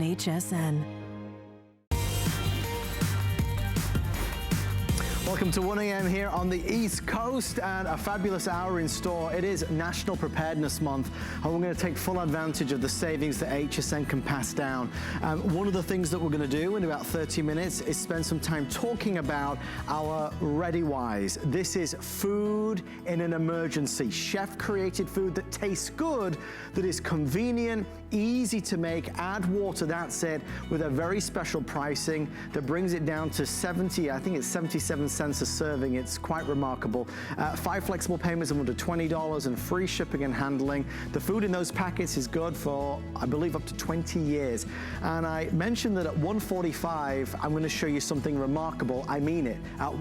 HSN. Welcome to 1 a.m. here on the East Coast, and a fabulous hour in store. It is National Preparedness Month, and we're going to take full advantage of the savings that HSN can pass down. One of the things that we're going to do in about 30 minutes is spend some time talking about our Ready Wise. This is food in an emergency, chef-created food that tastes good, that is convenient, easy to make, add water, that's it, with a very special pricing that brings it down to 77 cents a serving. It's quite remarkable. 5 flexible payments of under $20 and free shipping and handling. The food in those packets is good for, I believe, up to 20 years. And I mentioned that at 1:45, I'm going to show you something remarkable. I mean it.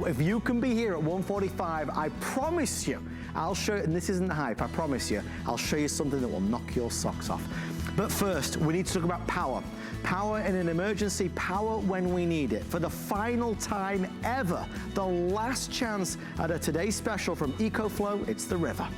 If you can be here at 1:45, I promise you, I'll show you, and this isn't hype, I promise you, I'll show you something that will knock your socks off. But first, we need to talk about power. Power in an emergency, power when we need it. For the final time ever, the last chance at a Today Special from EcoFlow, it's the river.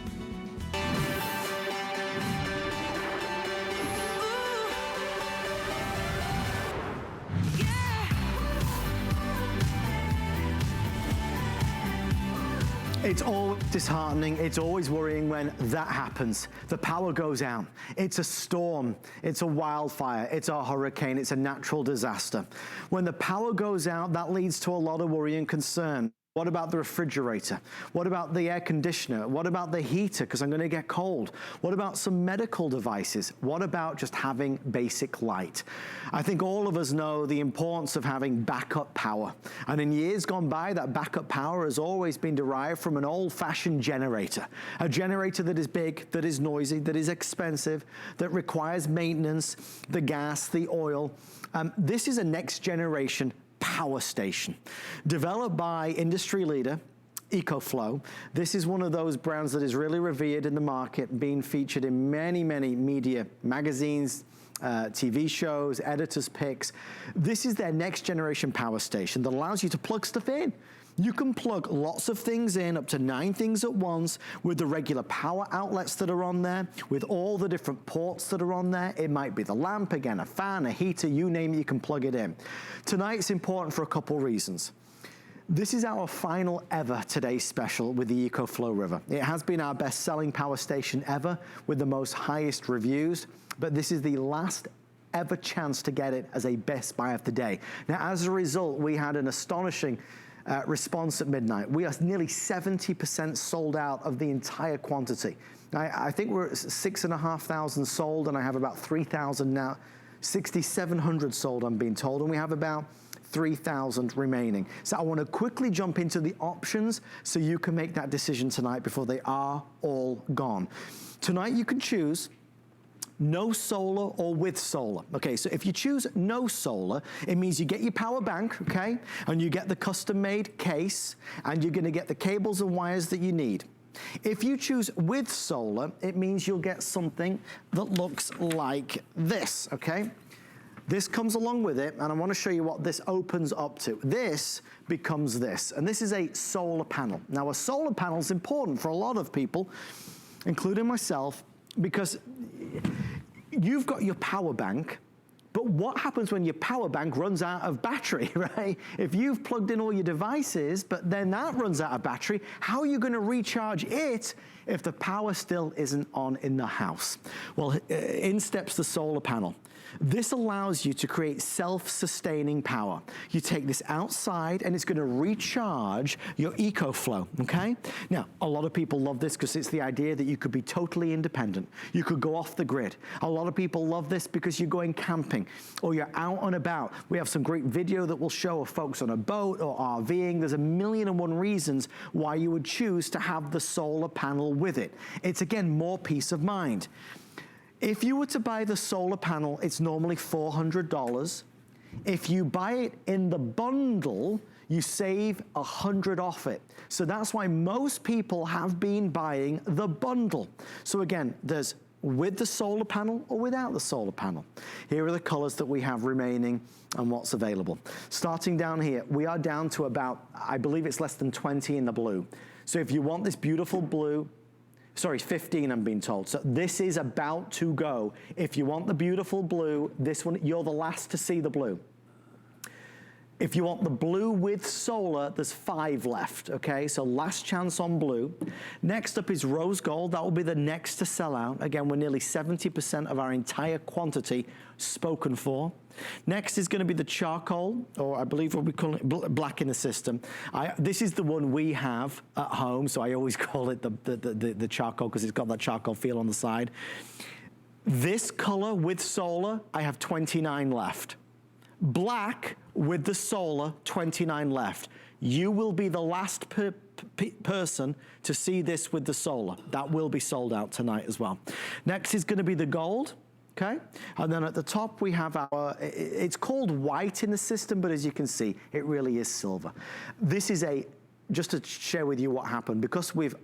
It's all disheartening, it's always worrying when that happens. The power goes out. It's a storm, it's a wildfire, it's a hurricane, it's a natural disaster. When the power goes out, that leads to a lot of worry and concern. What about the refrigerator? What about the air conditioner? What about the heater, because I'm gonna get cold? What about some medical devices? What about just having basic light? I think all of us know the importance of having backup power. And in years gone by, that backup power has always been derived from an old-fashioned generator. A generator that is big, that is noisy, that is expensive, that requires maintenance, the gas, the oil. This is a next generation power station developed by industry leader EcoFlow. This is one of those brands that is really revered in the market, being featured in many media magazines, TV shows, editors' picks. This is their next generation power station that allows you to plug stuff in. You can plug lots of things in, up to 9 things at once, with the regular power outlets that are on there, with all the different ports that are on there. It might be the lamp, again, a fan, a heater, you name it, you can plug it in. Tonight it's important for a couple reasons. This is our final ever Today Special with the EcoFlow River. It has been our best-selling power station ever, with the most highest reviews, but this is the last ever chance to get it as a best buy of the day. Now, as a result, we had an astonishing response at midnight. We are nearly 70% sold out of the entire quantity. I think we're at 6,500 sold, and I have about 3,000 now. 6,700 sold, I'm being told, and we have about 3,000 remaining. So I want to quickly jump into the options so you can make that decision tonight before they are all gone. Tonight you can choose no solar or with solar. Okay, so if you choose no solar, it means you get your power bank, okay, and you get the custom-made case, and you're gonna get the cables and wires that you need. If you choose with solar, it means you'll get something that looks like this, okay? This comes along with it, and I wanna show you what this opens up to. This becomes this, and this is a solar panel. Now, a solar panel is important for a lot of people, including myself, because you've got your power bank, but what happens when your power bank runs out of battery, right? If you've plugged in all your devices, but then that runs out of battery, how are you gonna recharge it if the power still isn't on in the house? Well, in steps the solar panel. This allows you to create self-sustaining power. You take this outside and it's gonna recharge your EcoFlow, okay? Now, a lot of people love this because it's the idea that you could be totally independent. You could go off the grid. A lot of people love this because you're going camping or you're out and about. We have some great video that will show of folks on a boat or RVing. There's 1,000,001 reasons why you would choose to have the solar panel with it. It's, again, more peace of mind. If you were to buy the solar panel, it's normally $400. If you buy it in the bundle, you save $100 off it. So that's why most people have been buying the bundle. So again, there's with the solar panel or without the solar panel. Here are the colors that we have remaining and what's available. Starting down here, we are down to about, I believe it's less than 20 in the blue. So if you want this beautiful blue, Sorry, 15 I'm being told. So this is about to go. If you want the beautiful blue, this one, you're the last to see the blue. If you want the blue with solar, there's 5 left, okay? So last chance on blue. Next up is rose gold. That will be the next to sell out. Again, we're nearly 70% of our entire quantity spoken for. Next is gonna be the charcoal, or I believe what we call it black in the system. This is the one we have at home, so I always call it the charcoal because it's got that charcoal feel on the side. This color with solar, I have 29 left. Black with the solar, 29 left. You will be the last person to see this with the solar. That will be sold out tonight as well. Next is gonna be the gold, okay? And then at the top we have our, it's called white in the system, but as you can see, it really is silver. This is just to share with you what happened, because we've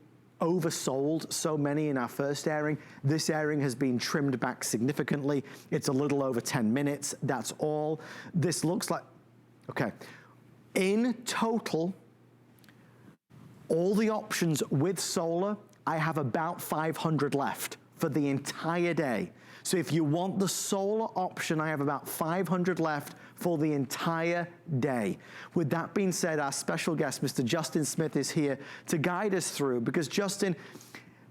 oversold so many in our first airing. This airing has been trimmed back significantly. It's a little over 10 minutes, that's all. This looks like, okay. In total, all the options with solar, I have about 500 left for the entire day. So if you want the solar option, I have about 500 left for the entire day. With that being said, our special guest, Mr. Justin Smith, is here to guide us through, because Justin,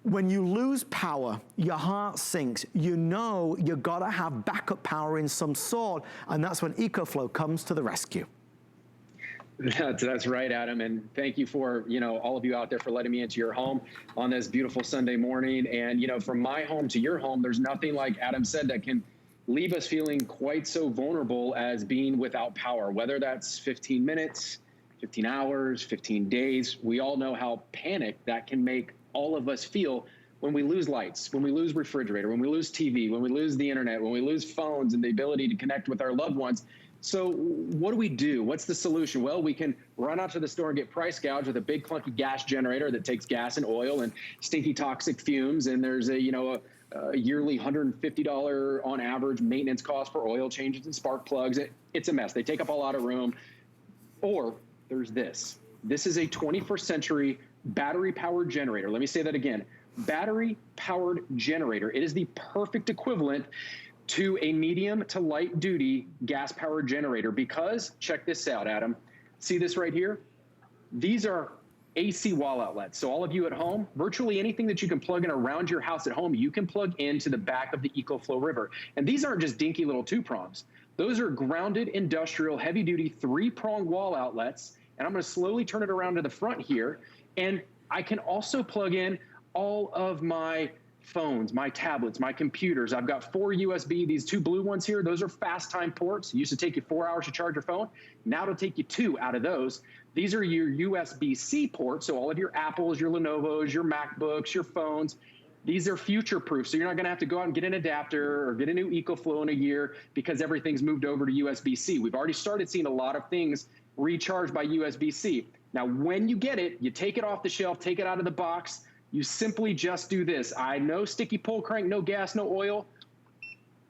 when you lose power, your heart sinks. You know you gotta have backup power in some sort, and that's when EcoFlow comes to the rescue. That's right, Adam, and thank you for, all of you out there for letting me into your home on this beautiful Sunday morning. And, from my home to your home, there's nothing, like Adam said, that can leave us feeling quite so vulnerable as being without power, whether that's 15 minutes, 15 hours, 15 days. We all know how panicked that can make all of us feel when we lose lights, when we lose refrigerator, when we lose TV, when we lose the internet, when we lose phones and the ability to connect with our loved ones. So what do? What's the solution? Well, we can run out to the store and get price gouged with a big clunky gas generator that takes gas and oil and stinky toxic fumes. And there's a yearly $150 on average maintenance cost for oil changes and spark plugs. It's a mess. They take up a lot of room. Or there's this. This is a 21st century battery powered generator. Let me say that again. Battery powered generator. It is the perfect equivalent to a medium to light duty gas powered generator, because check this out, Adam. See this right here? These are AC wall outlets. So all of you at home, virtually anything that you can plug in around your house at home, you can plug into the back of the EcoFlow River. And these aren't just dinky little 2-prongs. Those are grounded industrial heavy duty 3-prong wall outlets. And I'm gonna slowly turn it around to the front here. And I can also plug in all of my phones, my tablets, my computers. I've got 4 USB, these 2 blue ones here, those are fast time ports. It used to take you 4 hours to charge your phone. Now it'll take you 2 out of those. These are your USB-C ports, so all of your Apples, your Lenovo's, your MacBooks, your phones. These are future-proof, so you're not gonna have to go out and get an adapter or get a new EcoFlow in a year because everything's moved over to USB-C. We've already started seeing a lot of things recharged by USB-C. Now, when you get it, you take it off the shelf, take it out of the box. You simply just do this. No sticky pull crank, no gas, no oil.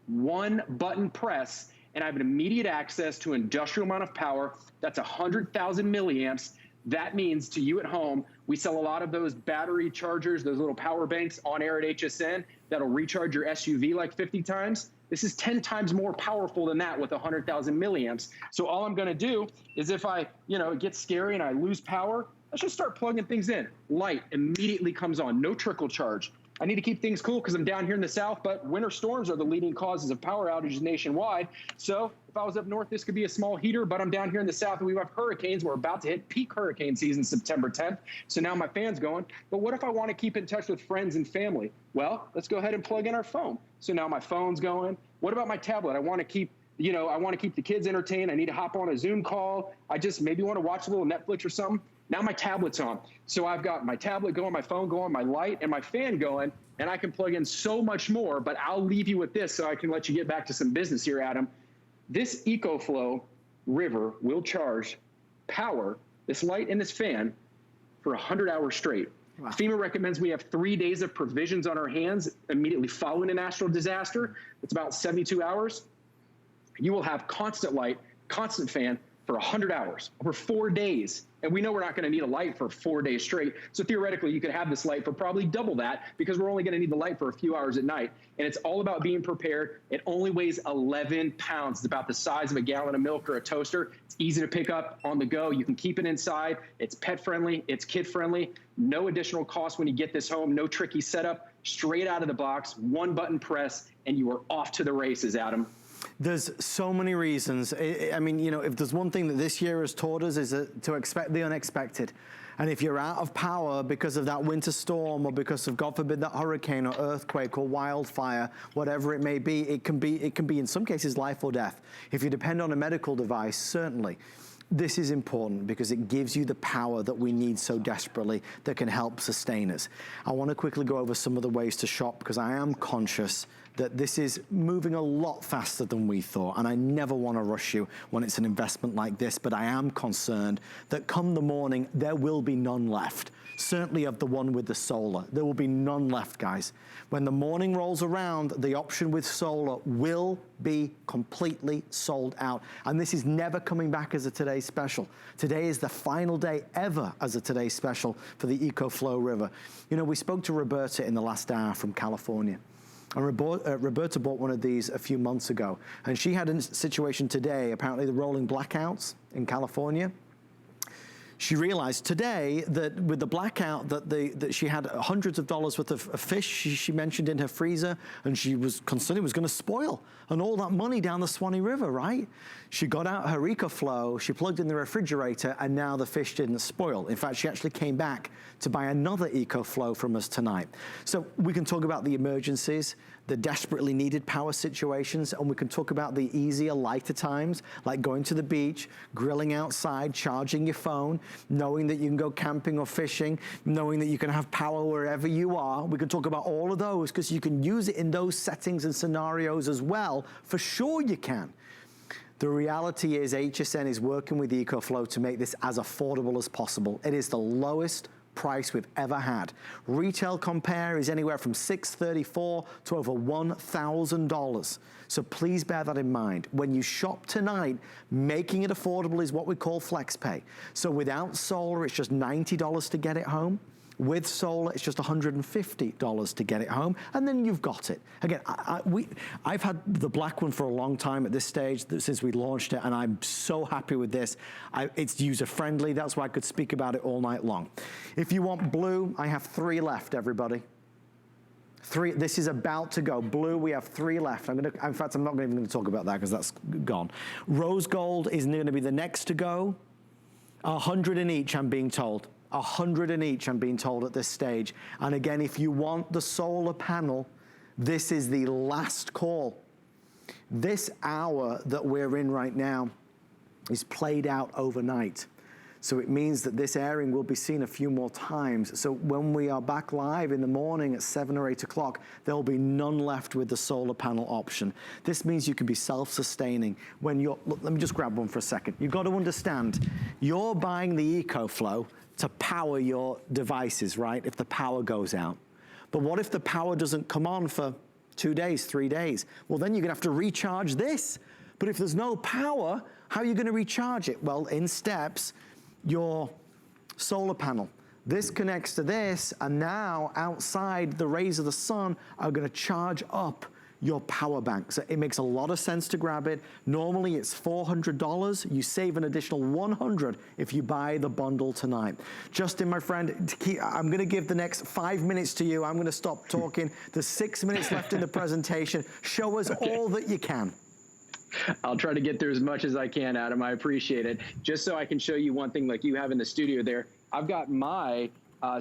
1 button press, and I have an immediate access to an industrial amount of power. That's 100,000 milliamps. That means to you at home, we sell a lot of those battery chargers, those little power banks on air at HSN that'll recharge your SUV like 50 times. This is 10 times more powerful than that with 100,000 milliamps. So all I'm gonna do is if it gets scary and I lose power, let's just start plugging things in. Light immediately comes on, no trickle charge. I need to keep things cool because I'm down here in the south, but winter storms are the leading causes of power outages nationwide. So if I was up north, this could be a small heater, but I'm down here in the south and we have hurricanes. We're about to hit peak hurricane season September 10th. So now my fan's going, but what if I want to keep in touch with friends and family? Well, let's go ahead and plug in our phone. So now my phone's going. What about my tablet? I want to keep the kids entertained. I need to hop on a Zoom call. I just maybe want to watch a little Netflix or something. Now my tablet's on. So I've got my tablet going, my phone going, my light, and my fan going, and I can plug in so much more, but I'll leave you with this so I can let you get back to some business here, Adam. This EcoFlow River will charge power, this light and this fan, for 100 hours straight. Wow. FEMA recommends we have 3 days of provisions on our hands immediately following a natural disaster. It's about 72 hours. You will have constant light, constant fan, for 100 hours, over 4 days. And we know we're not going to need a light for 4 days straight. So theoretically, you could have this light for probably double that, because we're only going to need the light for a few hours at night. And it's all about being prepared. It only weighs 11 pounds. It's about the size of a gallon of milk or a toaster. It's easy to pick up on the go. You can keep it inside. It's pet friendly. It's kid friendly. No additional cost when you get this home. No tricky setup. Straight out of the box, one button press, and you are off to the races, Adam. There's so many reasons. I mean, you know, if there's one thing that this year has taught us is to expect the unexpected. And if you're out of power because of that winter storm, or because of, God forbid, that hurricane or earthquake or wildfire, whatever it may be, it can be in some cases life or death. If you depend on a medical device, certainly. This is important because it gives you the power that we need so desperately that can help sustain us. I want to quickly go over some of the ways to shop, because I am conscious that this is moving a lot faster than we thought, and I never want to rush you when it's an investment like this, but I am concerned that come the morning, there will be none left. Certainly of the one with the solar. There will be none left, guys. When the morning rolls around, the option with solar will be completely sold out. And this is never coming back as a Today Special. Today is the final day ever as a Today Special for the EcoFlow River. You know, we spoke to Roberta in the last hour from California. And Roberta bought one of these a few months ago. And she had a situation today, apparently the rolling blackouts in California. She realized today that with the blackout that she had hundreds of dollars worth of fish she mentioned in her freezer, and she was concerned it was going to spoil, and all that money down the Swanee River, right? She got out her EcoFlow, she plugged in the refrigerator, and now the fish didn't spoil. In fact, she actually came back to buy another EcoFlow from us tonight. So we can talk about the emergencies, the desperately needed power situations, and we can talk about the easier, lighter times, like going to the beach, grilling outside, charging your phone, knowing that you can go camping or fishing, knowing that you can have power wherever you are. We can talk about all of those, because you can use it in those settings and scenarios as well. For sure you can. The reality is HSN is working with EcoFlow to make this as affordable as possible. It is the lowest price we've ever had. Retail compare is anywhere from $634 to over $1,000. So please bear that in mind. When you shop tonight, making it affordable is what we call FlexPay. So without solar, it's just $90 to get it home. With solar, it's just $150 to get it home, and then you've got it. Again, I've had the black one for a long time at this stage, since we launched it, and I'm so happy with this. It's user-friendly, that's why I could speak about it all night long. If you want blue, I have 3 left, everybody. 3, this is about to go. Blue, we have 3 left. In fact, I'm not even gonna talk about that because that's gone. Rose gold is gonna be the next to go. 100 in each, I'm being told. 100 in each, I'm being told at this stage. And again, if you want the solar panel, this is the last call. This hour that we're in right now is played out overnight. So it means that this airing will be seen a few more times. So when we are back live in the morning at 7 or 8 o'clock, there'll be none left with the solar panel option. This means you can be self-sustaining when you're, look, let me just grab one for a second. You've got to understand, you're buying the EcoFlow to power your devices, right? If the power goes out. But what if the power doesn't come on for 2 days, 3 days? Well, then you're gonna have to recharge this. But if there's no power, how are you gonna recharge it? Well, in steps, your solar panel. This connects to this, and now outside, the rays of the sun are gonna charge up your power bank. So it makes a lot of sense to grab it. Normally it's $400. You save an additional $100 if you buy the bundle tonight. Justin, my friend, I'm gonna give the next 5 minutes to you. I'm gonna stop talking. There's 6 minutes left in the presentation. Show us all that you can. I'll try to get through as much as I can, Adam. I appreciate it. Just so I can show you one thing like you have in the studio there, I've got my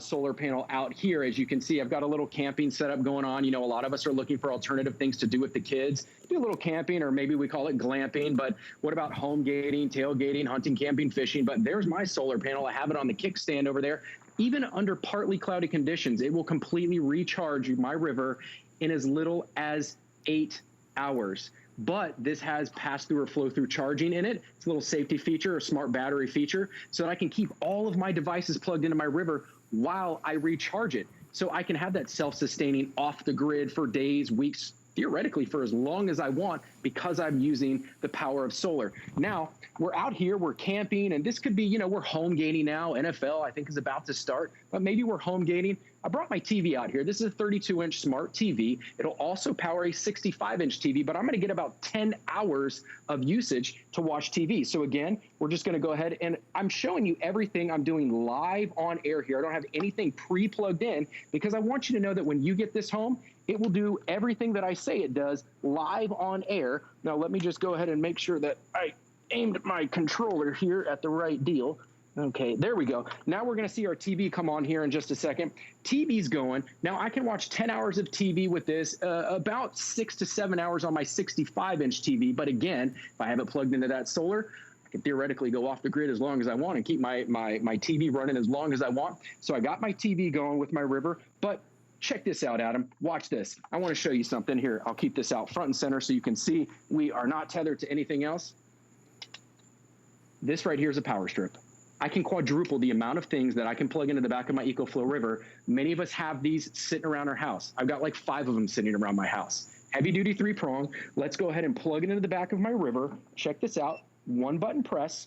solar panel out here. As you can see, I've got a little camping setup going on. You know, a lot of us are looking for alternative things to do with the kids. Do a little camping, or maybe we call it glamping, but what about home gating, tailgating, hunting, camping, fishing? But there's my solar panel. I have it on the kickstand over there. Even under partly cloudy conditions, it will completely recharge my river in as little as 8 hours. But this has pass-through or flow-through charging in it. It's a little safety feature, a smart battery feature, so that I can keep all of my devices plugged into my river while I recharge it. So I can have that self-sustaining off the grid for days, weeks, theoretically for as long as I want because I'm using the power of solar. Now, we're out here, we're camping, and this could be, you know, we're home gating now. NFL, I think, is about to start, but maybe we're home gating. I brought my TV out here. This is a 32-inch smart TV. It'll also power a 65-inch TV, but I'm going to get about 10 hours of usage to watch TV. So again, we're just going to go ahead, and I'm showing you everything I'm doing live on air here. I don't have anything pre-plugged in because I want you to know that when you get this home, it will do everything that I say it does live on air. Now, let me just go ahead and make sure that I aimed my controller here at the right deal. Okay, there we go. Now we're going to see our TV come on here in just a second. TV's going. Now I can watch 10 hours of TV with this, about 6 to 7 hours on my 65-inch TV. But again, if I have it plugged into that solar, I can theoretically go off the grid as long as I want and keep my TV running as long as I want. So I got my TV going with my river, but check this out, Adam. Watch this. I want to show you something here. I'll keep this out front and center so you can see we are not tethered to anything else. This right here is a power strip. I can quadruple the amount of things that I can plug into the back of my EcoFlow River. Many of us have these sitting around our house. I've got like 5 of them sitting around my house. Heavy duty 3-prong. Let's go ahead and plug it into the back of my river. Check this out. 1 button press,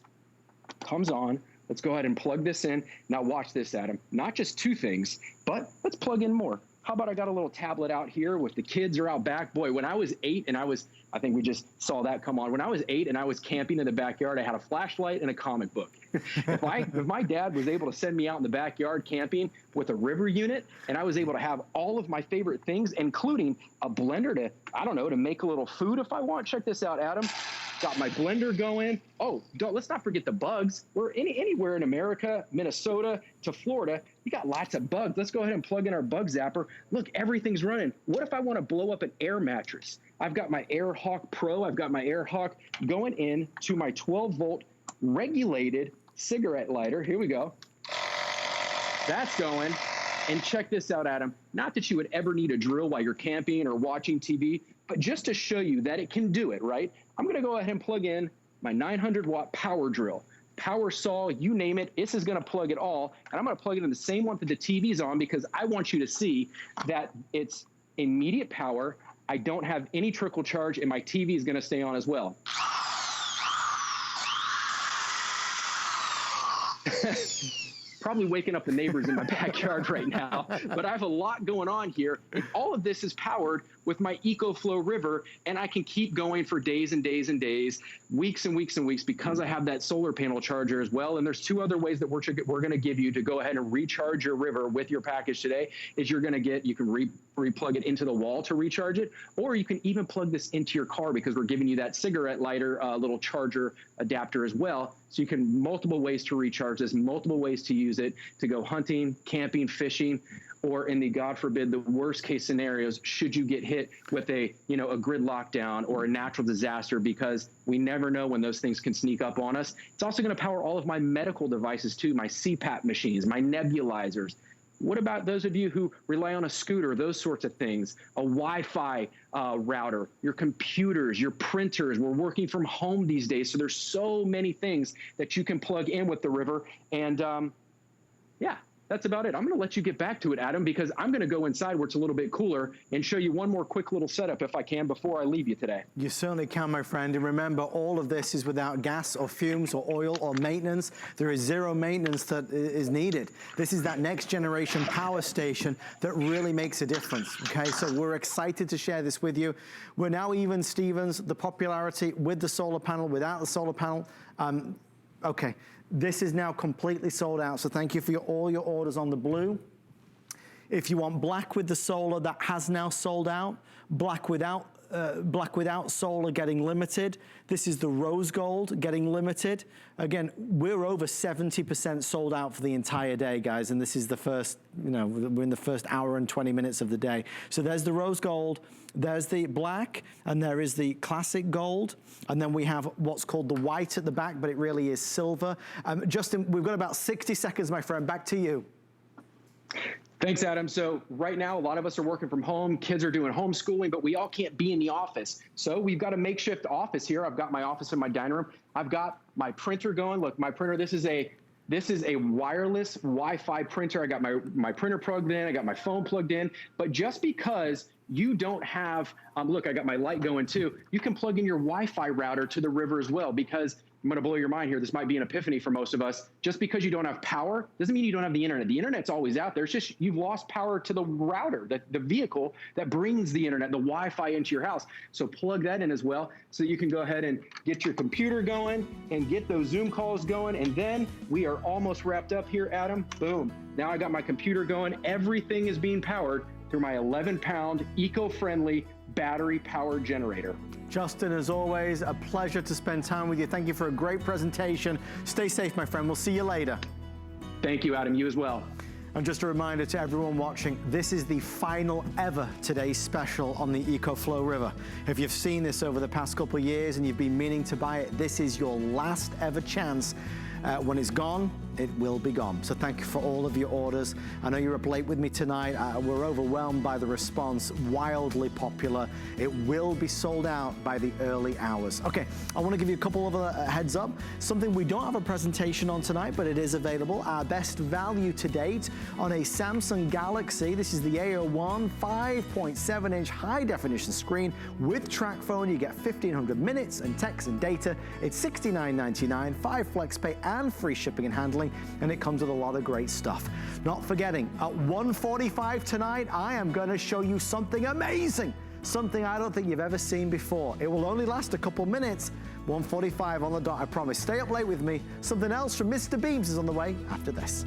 comes on. Let's go ahead and plug this in. Now watch this, Adam. Not just 2 things, but let's plug in more. How about I got a little tablet out here with the kids are out back. Boy, when I was 8 and I think we just saw that come on. When I was 8 and I was camping in the backyard, I had a flashlight and a comic book. If my dad was able to send me out in the backyard camping with a river unit and I was able to have all of my favorite things, including a blender to, I don't know, to make a little food if I want. Check this out, Adam. Got my blender going. Oh, let's not forget the bugs. We're anywhere in America, Minnesota to Florida, you got lots of bugs. Let's go ahead and plug in our bug zapper. Look, everything's running. What if I want to blow up an air mattress? I've got my Air Hawk Pro. I've got my Air Hawk going in to my 12-volt regulated cigarette lighter. Here we go. That's going. And check this out, Adam. Not that you would ever need a drill while you're camping or watching TV, but just to show you that it can do it, right? I'm going to go ahead and plug in my 900-watt power drill. Power saw, you name it, this is going to plug it all. And I'm going to plug it in the same one that the TV's on because I want you to see that it's immediate power. I don't have any trickle charge, and my TV is going to stay on as well. Probably waking up the neighbors in my backyard right now, but I have a lot going on here. And all of this is powered with my EcoFlow River, and I can keep going for days and days and days, weeks and weeks and weeks, because I have that solar panel charger as well. And there's 2 other ways that we're going to give you to go ahead and recharge your river with your package today. Is you can replug it into the wall to recharge it, or you can even plug this into your car because we're giving you that cigarette lighter little charger adapter as well. So you can multiple ways to recharge this, multiple ways to use it to go hunting, camping, fishing, or in the, God forbid, the worst case scenarios, should you get hit with a grid lockdown or a natural disaster, because we never know when those things can sneak up on us. It's also going to power all of my medical devices too, my CPAP machines, my nebulizers. What about those of you who rely on a scooter, those sorts of things, a Wi-Fi router, your computers, your printers? We're working from home these days, so there's so many things that you can plug in with the river. And yeah, that's about it. I'm going to let you get back to it, Adam, because I'm going to go inside where it's a little bit cooler and show you one more quick little setup if I can before I leave you today. You certainly can, my friend. And remember, all of this is without gas or fumes or oil or maintenance. There is 0 maintenance that is needed. This is that next generation power station that really makes a difference. Okay, so we're excited to share this with you. We're now even, Stevens, the popularity with the solar panel, without the solar panel. Okay. This is now completely sold out, so thank you for all your orders on the blue. If you want black with the solar, that has now sold out. Black without solar getting limited. This is the rose gold getting limited. Again, we're over 70% sold out for the entire day, guys, and this is the first, we're in the first hour and 20 minutes of the day. So there's the rose gold, there's the black, and there is the classic gold, and then we have what's called the white at the back, but it really is silver. Justin, we've got about 60 seconds, my friend. Back to you. Thanks, Adam. So right now, a lot of us are working from home. Kids are doing homeschooling, but we all can't be in the office. So we've got a makeshift office here. I've got my office in my dining room. I've got my printer going. Look, my printer, this is a wireless Wi-Fi printer. I got my printer plugged in. I got my phone plugged in. But just because you don't have, look, I got my light going too. You can plug in your Wi-Fi router to the river as well, because I'm going to blow your mind here. This might be an epiphany for most of us. Just because you don't have power doesn't mean you don't have the internet. The internet's always out there. It's just you've lost power to the router, the vehicle that brings the internet, the Wi-Fi into your house. So plug that in as well, so you can go ahead and get your computer going and get those Zoom calls going. And then we are almost wrapped up here, Adam. Boom. Now I got my computer going. Everything is being powered through my 11-pound eco-friendly battery power generator. Justin, as always, a pleasure to spend time with you. Thank you for a great presentation. Stay safe, my friend. We'll see you later. Thank you, Adam. You as well. And just a reminder to everyone watching, this is the final ever Today's Special on the EcoFlow River. If you've seen this over the past couple of years and you've been meaning to buy it, this is your last ever chance. When it's gone, it will be gone. So thank you for all of your orders. I know you're up late with me tonight. We're overwhelmed by the response, wildly popular. It will be sold out by the early hours. Okay, I want to give you a couple of heads up. Something we don't have a presentation on tonight, but it is available. Our best value to date on a Samsung Galaxy. This is the A01 5.7-inch high definition screen with track phone. You get 1,500 minutes and text and data. It's $69.99, 5 flex pay and free shipping and handling, and it comes with a lot of great stuff. Not forgetting, at 1:45 tonight, I am going to show you something amazing, something I don't think you've ever seen before. It will only last a couple minutes. 1:45 on the dot, I promise. Stay up late with me. Something else from Mr. Beams is on the way after this.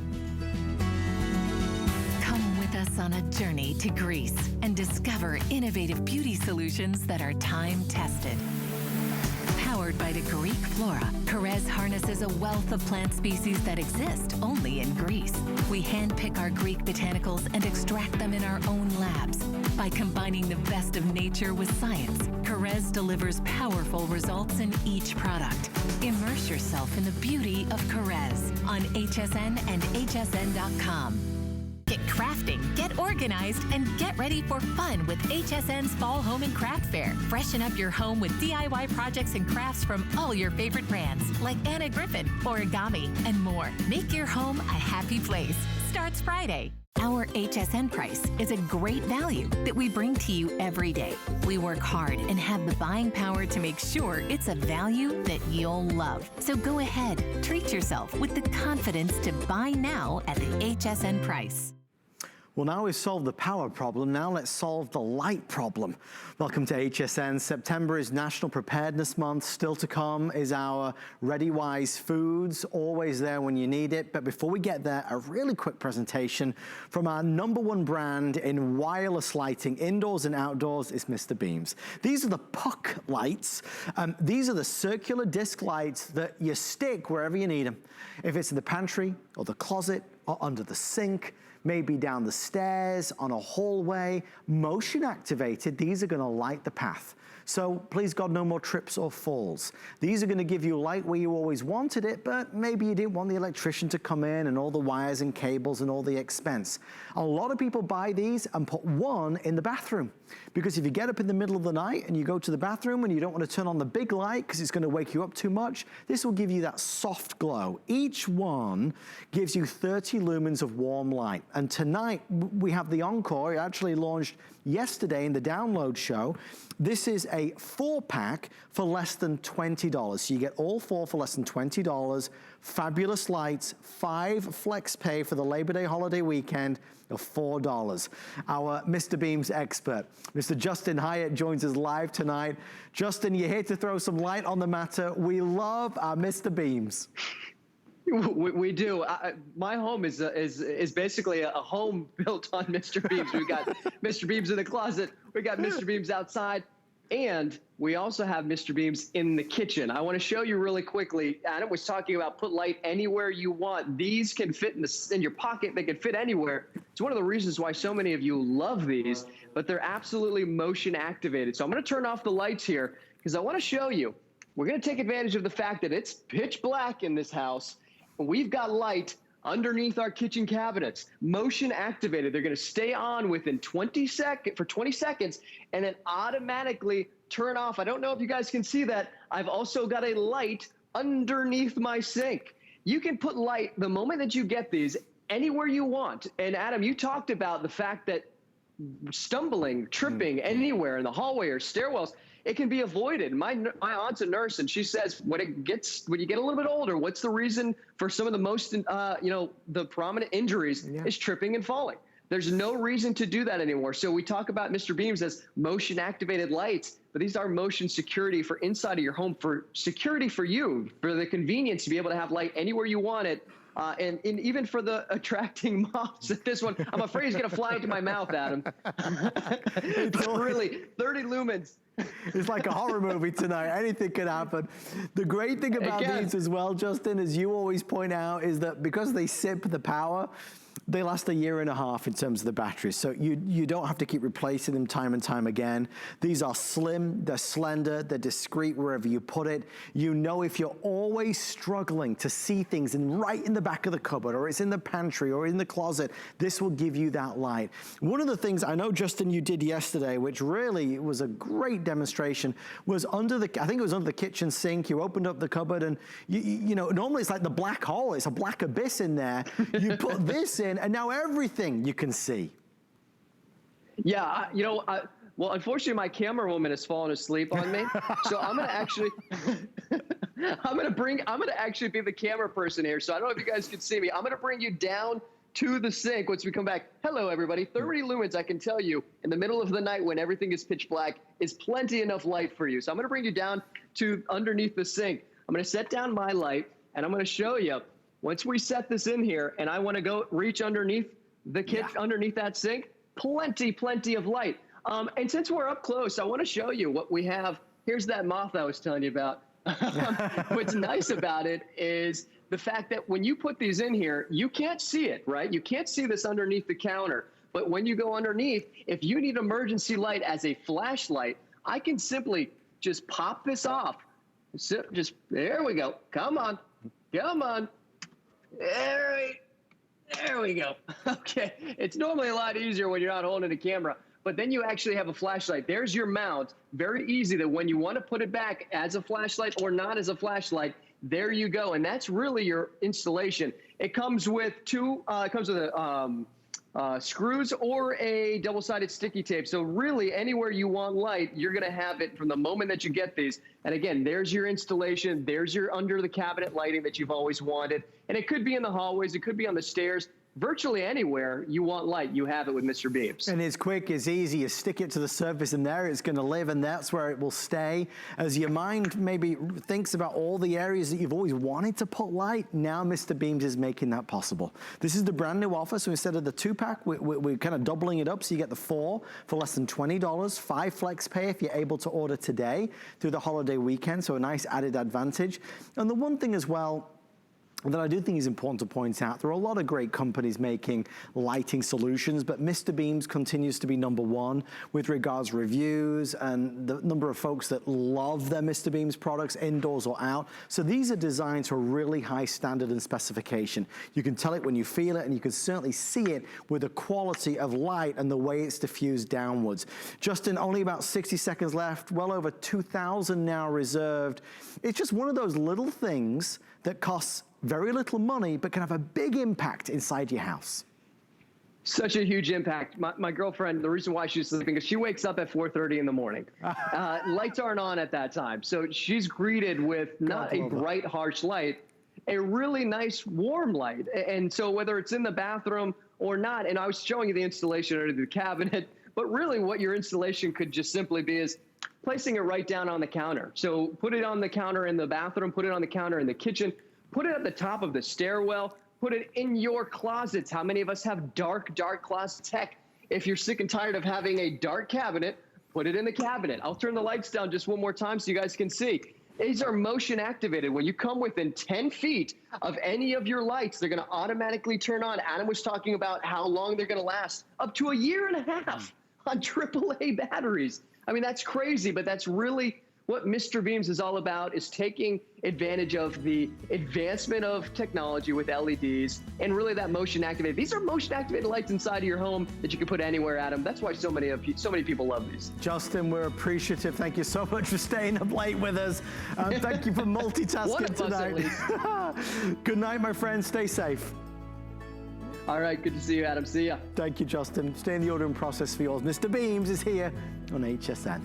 Come with us on a journey to Greece and discover innovative beauty solutions that are time-tested. Powered by the Greek flora, Kerez harnesses a wealth of plant species that exist only in Greece. We handpick our Greek botanicals and extract them in our own labs. By combining the best of nature with science, Kerez delivers powerful results in each product. Immerse yourself in the beauty of Kerez on HSN and hsn.com. Get crafting, get organized, and get ready for fun with HSN's Fall Home and Craft Fair. Freshen up your home with DIY projects and crafts from all your favorite brands, like Anna Griffin, Origami, and more. Make your home a happy place. Starts Friday. Our HSN price is a great value that we bring to you every day. We work hard and have the buying power to make sure it's a value that you'll love. So go ahead, treat yourself with the confidence to buy now at the HSN price. Well, now we've solved the power problem, now let's solve the light problem. Welcome to HSN. September is National Preparedness Month. Still to come is our ReadyWise Foods, always there when you need it. But before we get there, a really quick presentation from our #1 brand in wireless lighting, indoors and outdoors, is Mr. Beams. These are the puck lights. These are the circular disc lights that you stick wherever you need them. If it's in the pantry or the closet or under the sink, maybe down the stairs, on a hallway, motion activated, these are gonna light the path. So please God, no more trips or falls. These are gonna give you light where you always wanted it, but maybe you didn't want the electrician to come in and all the wires and cables and all the expense. A lot of people buy these and put one in the bathroom, because if you get up in the middle of the night and you go to the bathroom and you don't want to turn on the big light because it's gonna wake you up too much, this will give you that soft glow. Each one gives you 30 lumens of warm light. And tonight we have the Encore. It actually launched yesterday in the download show. This is a 4-pack for less than $20. So you get all 4 for less than $20. Fabulous lights, 5 flex pay for the Labor Day holiday weekend of $4. Our Mr. Beams expert, Mr. Justin Hyatt, joins us live tonight. Justin, you're here to throw some light on the matter. We love our Mr. Beams. We do. My home is basically a home built on Mr. Beams. We got Mr. Beams in the closet. We got Mr. Beams outside. And we also have Mr. Beams in the kitchen. I want to show you really quickly. Adam was talking about put light anywhere you want. These can fit in your pocket. They can fit anywhere. It's one of the reasons why so many of you love these, but they're absolutely motion activated. So I'm going to turn off the lights here because I want to show you. We're going to take advantage of the fact that it's pitch black in this house. We've got light underneath our kitchen cabinets, motion activated. They're going to stay on within 20 seconds and then automatically turn off. I don't know if you guys can see that. I've also got a light underneath my sink. You can put light the moment that you get these anywhere you want. And Adam, you talked about the fact that stumbling, tripping anywhere in the hallway or stairwells, it can be avoided. My aunt's a nurse, and she says when you get a little bit older, what's the reason for some of the most, the prominent injuries is tripping and falling. There's no reason to do that anymore. So we talk about Mr. Beams as motion activated lights, but these are motion security for inside of your home, for security for you, for the convenience to be able to have light anywhere you want it. And even for the attracting moths, this one, I'm afraid he's going to fly into my mouth, Adam. But really, 30 lumens. It's like a horror movie tonight. Anything could happen. The great thing about these as well, Justin, as you always point out, is that because they sip the power, they last 1.5 years in terms of the batteries. So you don't have to keep replacing them time and time again. These are slim, they're slender, they're discreet wherever you put it. You know, if you're always struggling to see things right in the back of the cupboard, or it's in the pantry or in the closet, this will give you that light. One of the things I know, Justin, you did yesterday, which really was a great demonstration, was I think it was under the kitchen sink. You opened up the cupboard and you know, normally it's like the black hole, it's a black abyss in there. You put this in, and now everything you can see. Yeah, well, unfortunately, my camera woman has fallen asleep on me, so I'm gonna actually, I'm gonna actually be the camera person here. So I don't know if you guys can see me. I'm gonna bring you down to the sink once we come back. Hello, everybody. 30 lumens, I can tell you, in the middle of the night when everything is pitch black, is plenty enough light for you. So I'm gonna bring you down to underneath the sink. I'm gonna set down my light, and I'm gonna show you. Once we set this in here, and I want to go reach underneath the kitchen, underneath that sink, plenty of light. And since we're up close, I want to show you what we have. Here's that moth I was telling you about. What's nice about it is the fact that when you put these in here, you can't see it, right? You can't see this underneath the counter. But when you go underneath, if you need emergency light as a flashlight, I can simply just pop this off. So there we go. Come on. There we go. Okay, it's normally a lot easier when you're not holding a camera, but then you actually have a flashlight. There's your mount. Very easy that when you want to put it back as a flashlight or not as a flashlight, there you go. And that's really your installation. It comes with screws or a double-sided sticky tape. So really, anywhere you want light, you're going to have it from the moment that you get these. And again, there's your installation. There's your under-the-cabinet lighting that you've always wanted. And it could be in the hallways. It could be on the stairs. Virtually anywhere you want light, you have it with Mr. Beams. And it's quick, it's easy. You stick it to the surface and there it's going to live, and that's where it will stay. As your mind maybe thinks about all the areas that you've always wanted to put light, now Mr. Beams is making that possible. This is the brand new offer. So instead of the 2-pack, we're kind of doubling it up. So you get the 4 for less than $20, 5 flex pay if you're able to order today through the holiday weekend. So a nice added advantage. And the one thing as well that I do think is important to point out, there are a lot of great companies making lighting solutions, but Mr. Beams continues to be #1 with regards reviews and the number of folks that love their Mr. Beams products indoors or out. So these are designed to a really high standard and specification. You can tell it when you feel it, and you can certainly see it with the quality of light and the way it's diffused downwards. Justin, only about 60 seconds left, well over 2,000 now reserved. It's just one of those little things that costs very little money, but can have a big impact inside your house. Such a huge impact. My girlfriend, the reason why she's sleeping is she wakes up at 4:30 in the morning. Lights aren't on at that time. So she's greeted with not a bright, harsh light, a really nice, warm light. And so whether it's in the bathroom or not, and I was showing you the installation under the cabinet, but really what your installation could just simply be is placing it right down on the counter. So put it on the counter in the bathroom, put it on the counter in the kitchen, put it at the top of the stairwell, put it in your closets. How many of us have dark closets? Heck, if you're sick and tired of having a dark cabinet, put it in the cabinet. I'll turn the lights down just one more time so you guys can see. These are motion activated. When you come within 10 feet of any of your lights, they're gonna automatically turn on. Adam was talking about how long they're gonna last, up to 1.5 years on AAA batteries. I mean, that's crazy, but that's really what Mr. Beams is all about, is taking advantage of the advancement of technology with LEDs and really that motion activated. These are motion activated lights inside of your home that you can put anywhere, Adam. That's why so many people love these. Justin, we're appreciative. Thank you so much for staying up late with us. Thank you for multitasking tonight. Good night, my friends. Stay safe. All right, good to see you, Adam. See ya. Thank you, Justin. Stay in the ordering process for yours. Mr. Beams is here on HSN.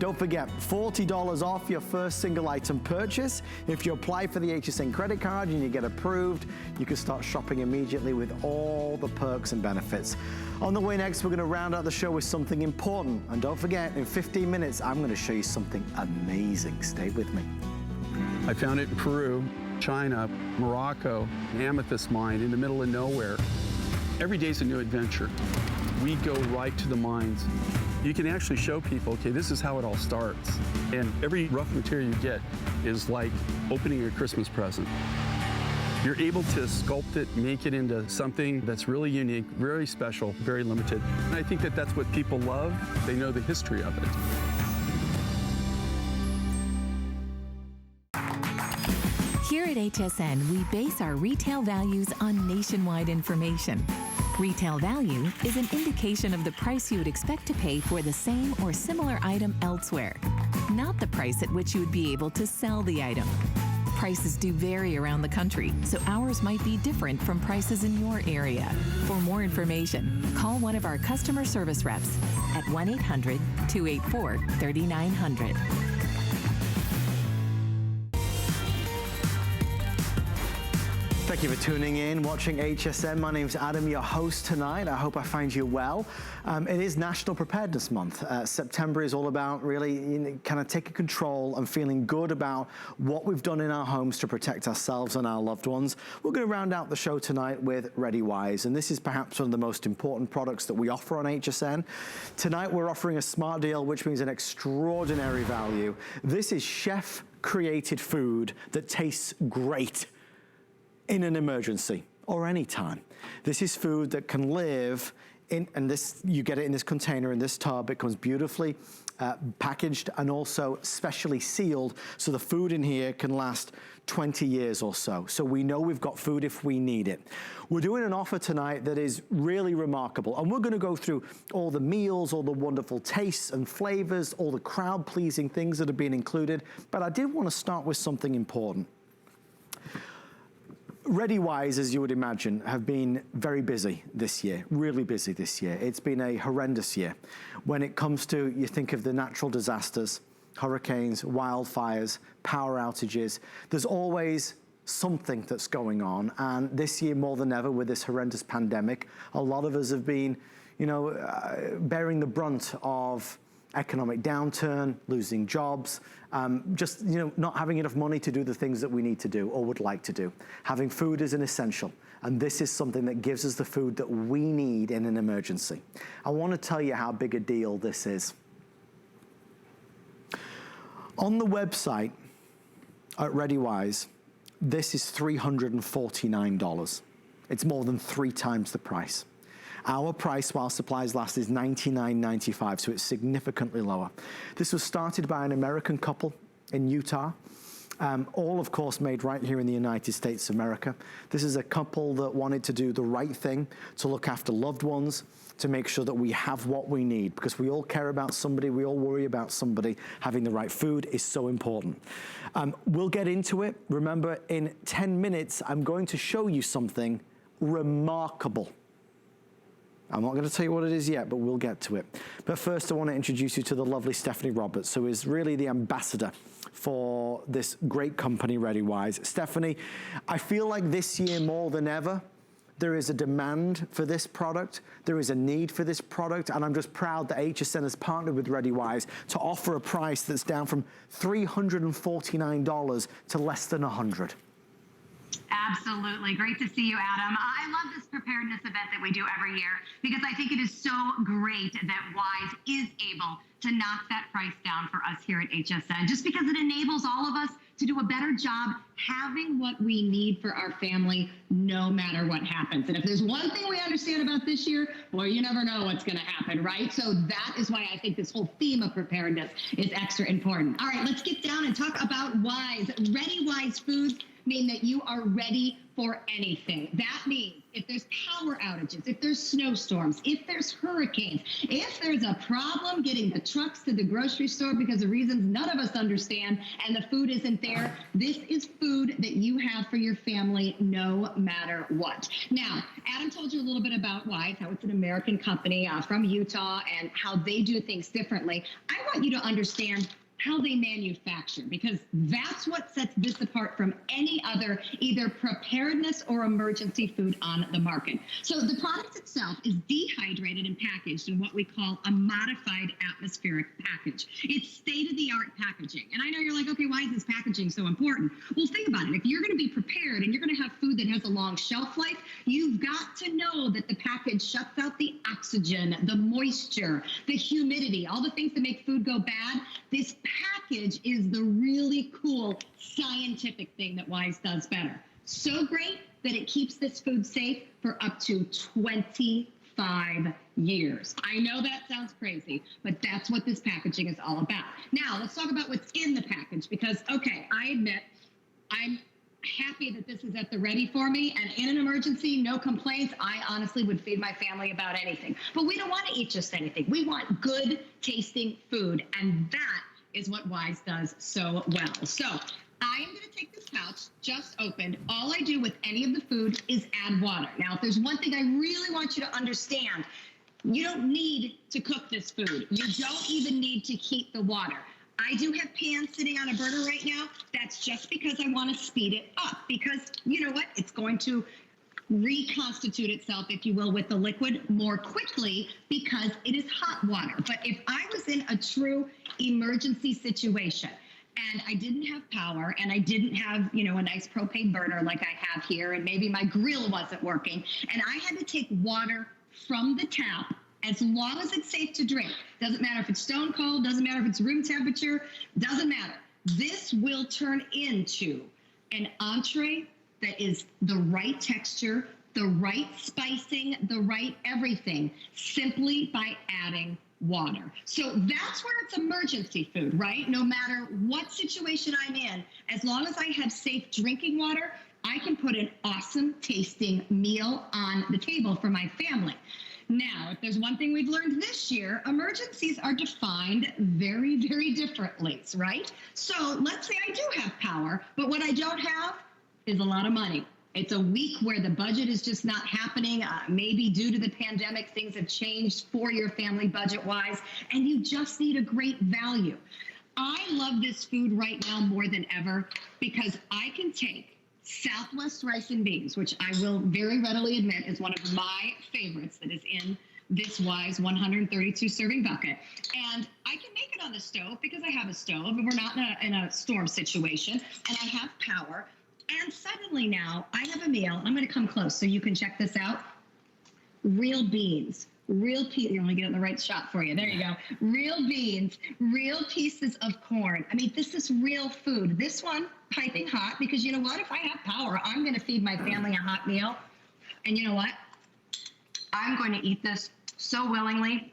Don't forget, $40 off your first single item purchase. If you apply for the HSN credit card and you get approved, you can start shopping immediately with all the perks and benefits. On the way next, we're going to round out the show with something important. And don't forget, in 15 minutes, I'm going to show you something amazing. Stay with me. I found it in Peru, China, Morocco, an amethyst mine in the middle of nowhere. Every day's a new adventure. We go right to the mines. You can actually show people, okay, this is how it all starts. And every rough material you get is like opening a Christmas present. You're able to sculpt it, make it into something that's really unique, very special, very limited. And I think that that's what people love. They know the history of it. Here at HSN, we base our retail values on nationwide information. Retail value is an indication of the price you would expect to pay for the same or similar item elsewhere, not the price at which you would be able to sell the item. Prices do vary around the country, so ours might be different from prices in your area. For more information, call one of our customer service reps at 1-800-284-3900. Thank you for tuning in, watching HSN. My name's Adam, your host tonight. I hope I find you well. It is National Preparedness Month. September is all about really kind of taking control and feeling good about what we've done in our homes to protect ourselves and our loved ones. We're going to round out the show tonight with ReadyWise, and this is perhaps one of the most important products that we offer on HSN. Tonight we're offering a smart deal, which means an extraordinary value. This is chef-created food that tastes great in an emergency or any time. This is food that can live in, and this, you get it in this container, in this tub. It comes beautifully packaged and also specially sealed, so the food in here can last 20 years or so. So we know we've got food if we need it. We're doing an offer tonight that is really remarkable, and we're going to go through all the meals, all the wonderful tastes and flavors, all the crowd-pleasing things that have been included, but I did want to start with something important. ReadyWise, as you would imagine, have been very busy this year, really busy this year. It's been a horrendous year. When it comes to, you think of the natural disasters, hurricanes, wildfires, power outages, there's always something that's going on. And this year, more than ever, with this horrendous pandemic, a lot of us have been, bearing the brunt of economic downturn, losing jobs, just not having enough money to do the things that we need to do or would like to do. Having food is an essential, and this is something that gives us the food that we need in an emergency. I want to tell you how big a deal this is. On the website at ReadyWise, this is $349. It's more than 3 times the price. Our price while supplies last is $99.95, so it's significantly lower. This was started by an American couple in Utah, all of course made right here in the United States of America. This is a couple that wanted to do the right thing, to look after loved ones, to make sure that we have what we need, because we all care about somebody, we all worry about somebody. Having the right food is so important. We'll get into it. Remember, in 10 minutes, I'm going to show you something remarkable. I'm not going to tell you what it is yet, but we'll get to it. But first, I want to introduce you to the lovely Stephanie Roberts, who is really the ambassador for this great company, ReadyWise. Stephanie, I feel like this year more than ever, there is a demand for this product. There is a need for this product, and I'm just proud that HSN has partnered with ReadyWise to offer a price that's down from $349 to less than $100. Absolutely. Great to see you, Adam. I love this preparedness event that we do every year because I think it is so great that Wise is able to knock that price down for us here at HSN, just because it enables all of us to do a better job having what we need for our family no matter what happens. And if there's one thing we understand about this year, well, you never know what's going to happen, right? So that is why I think this whole theme of preparedness is extra important. All right, let's get down and talk about Wise. ReadyWise foods mean that you are ready for anything. That means if there's power outages, if there's snowstorms, if there's hurricanes, if there's a problem getting the trucks to the grocery store because of reasons none of us understand and the food isn't there, this is food that you have for your family no matter what. Now, Adam told you a little bit about Wise, how it's an American company from Utah and how they do things differently. I want you to understand how they manufacture, because that's what sets this apart from any other either preparedness or emergency food on the market. So the product itself is dehydrated and packaged in what we call a modified atmospheric package. It's state-of-the-art packaging. And I know you're like, okay, why is this packaging so important? Well, think about it. If you're going to be prepared and you're going to have food that has a long shelf life, you've got to know that the package shuts out the oxygen, the moisture, the humidity, all the things that make food go bad. This package is the really cool scientific thing that Wise does better. So great that it keeps this food safe for up to 25 years. I know that sounds crazy, but that's what this packaging is all about. Now, let's talk about what's in the package because, okay, I admit I'm happy that this is at the ready for me, and in an emergency, no complaints. I honestly would feed my family about anything, but we don't want to eat just anything. We want good tasting food, and that is what Wise does so well. So I am going to take this pouch just opened. All I do with any of the food is add water. Now, if there's one thing I really want you to understand, you don't need to cook this food. You don't even need to heat the water. I do have pans sitting on a burner right now. That's just because I want to speed it up because you know what? It's going to reconstitute itself, if you will, with the liquid more quickly because it is hot water. But if I was in a true emergency situation and I didn't have power and I didn't have, you know, a nice propane burner like I have here, and maybe my grill wasn't working, and I had to take water from the tap, as long as it's safe to drink, doesn't matter if it's stone cold, doesn't matter if it's room temperature, doesn't matter. This will turn into an entree that is the right texture, the right spicing, the right everything, simply by adding water. So that's where it's emergency food, right? No matter what situation I'm in, as long as I have safe drinking water, I can put an awesome tasting meal on the table for my family. Now, if there's one thing we've learned this year, emergencies are defined very, very differently, right? So let's say I do have power, but what I don't have is a lot of money. It's a week where the budget is just not happening. Maybe due to the pandemic, things have changed for your family budget-wise, and you just need a great value. I love this food right now more than ever because I can take Southwest rice and beans, which I will very readily admit is one of my favorites that is in this Wise 132 serving bucket. And I can make it on the stove because I have a stove and we're not in a storm situation and I have power. And suddenly now I have a meal. I'm going to come close so you can check this out. Real beans, real you're only getting the right shot for you. There you go. Real beans, real pieces of corn. I mean, this is real food. This one piping hot because you know what? If I have power, I'm going to feed my family a hot meal. And you know what? I'm going to eat this so willingly.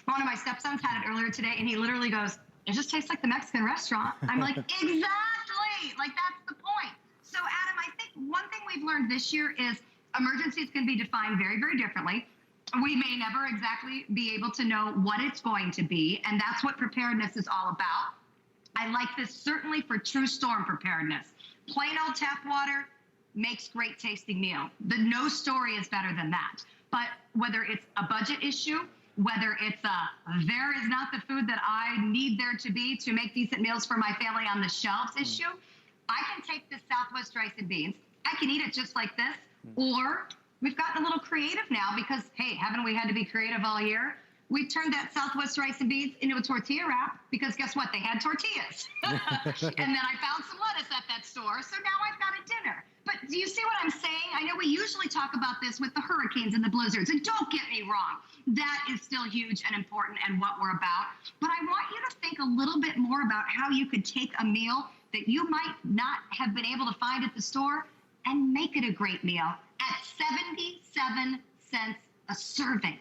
One of my stepsons had it earlier today and he literally goes, it just tastes like the Mexican restaurant. I'm like, exactly. Like that's the point. So Adam, I think one thing we've learned this year is emergencies can be defined very, very differently. We may never exactly be able to know what it's going to be, and that's what preparedness is all about. I like this certainly for true storm preparedness. Plain old tap water makes great tasting meal. No story is better than that. But whether it's a budget issue, whether it's there is not the food that I need there to be to make decent meals for my family on the shelves issue, I can take this Southwest rice and beans. I can eat it just like this, or we've gotten a little creative now because, hey, haven't we had to be creative all year? We've turned that Southwest rice and beans into a tortilla wrap because guess what? They had tortillas. And then I found some lettuce at that store, so now I've got a dinner. But do you see what I'm saying? I know we usually talk about this with the hurricanes and the blizzards, and don't get me wrong. That is still huge and important and what we're about. But I want you to think a little bit more about how you could take a meal that you might not have been able to find at the store and make it a great meal at 77 cents a serving.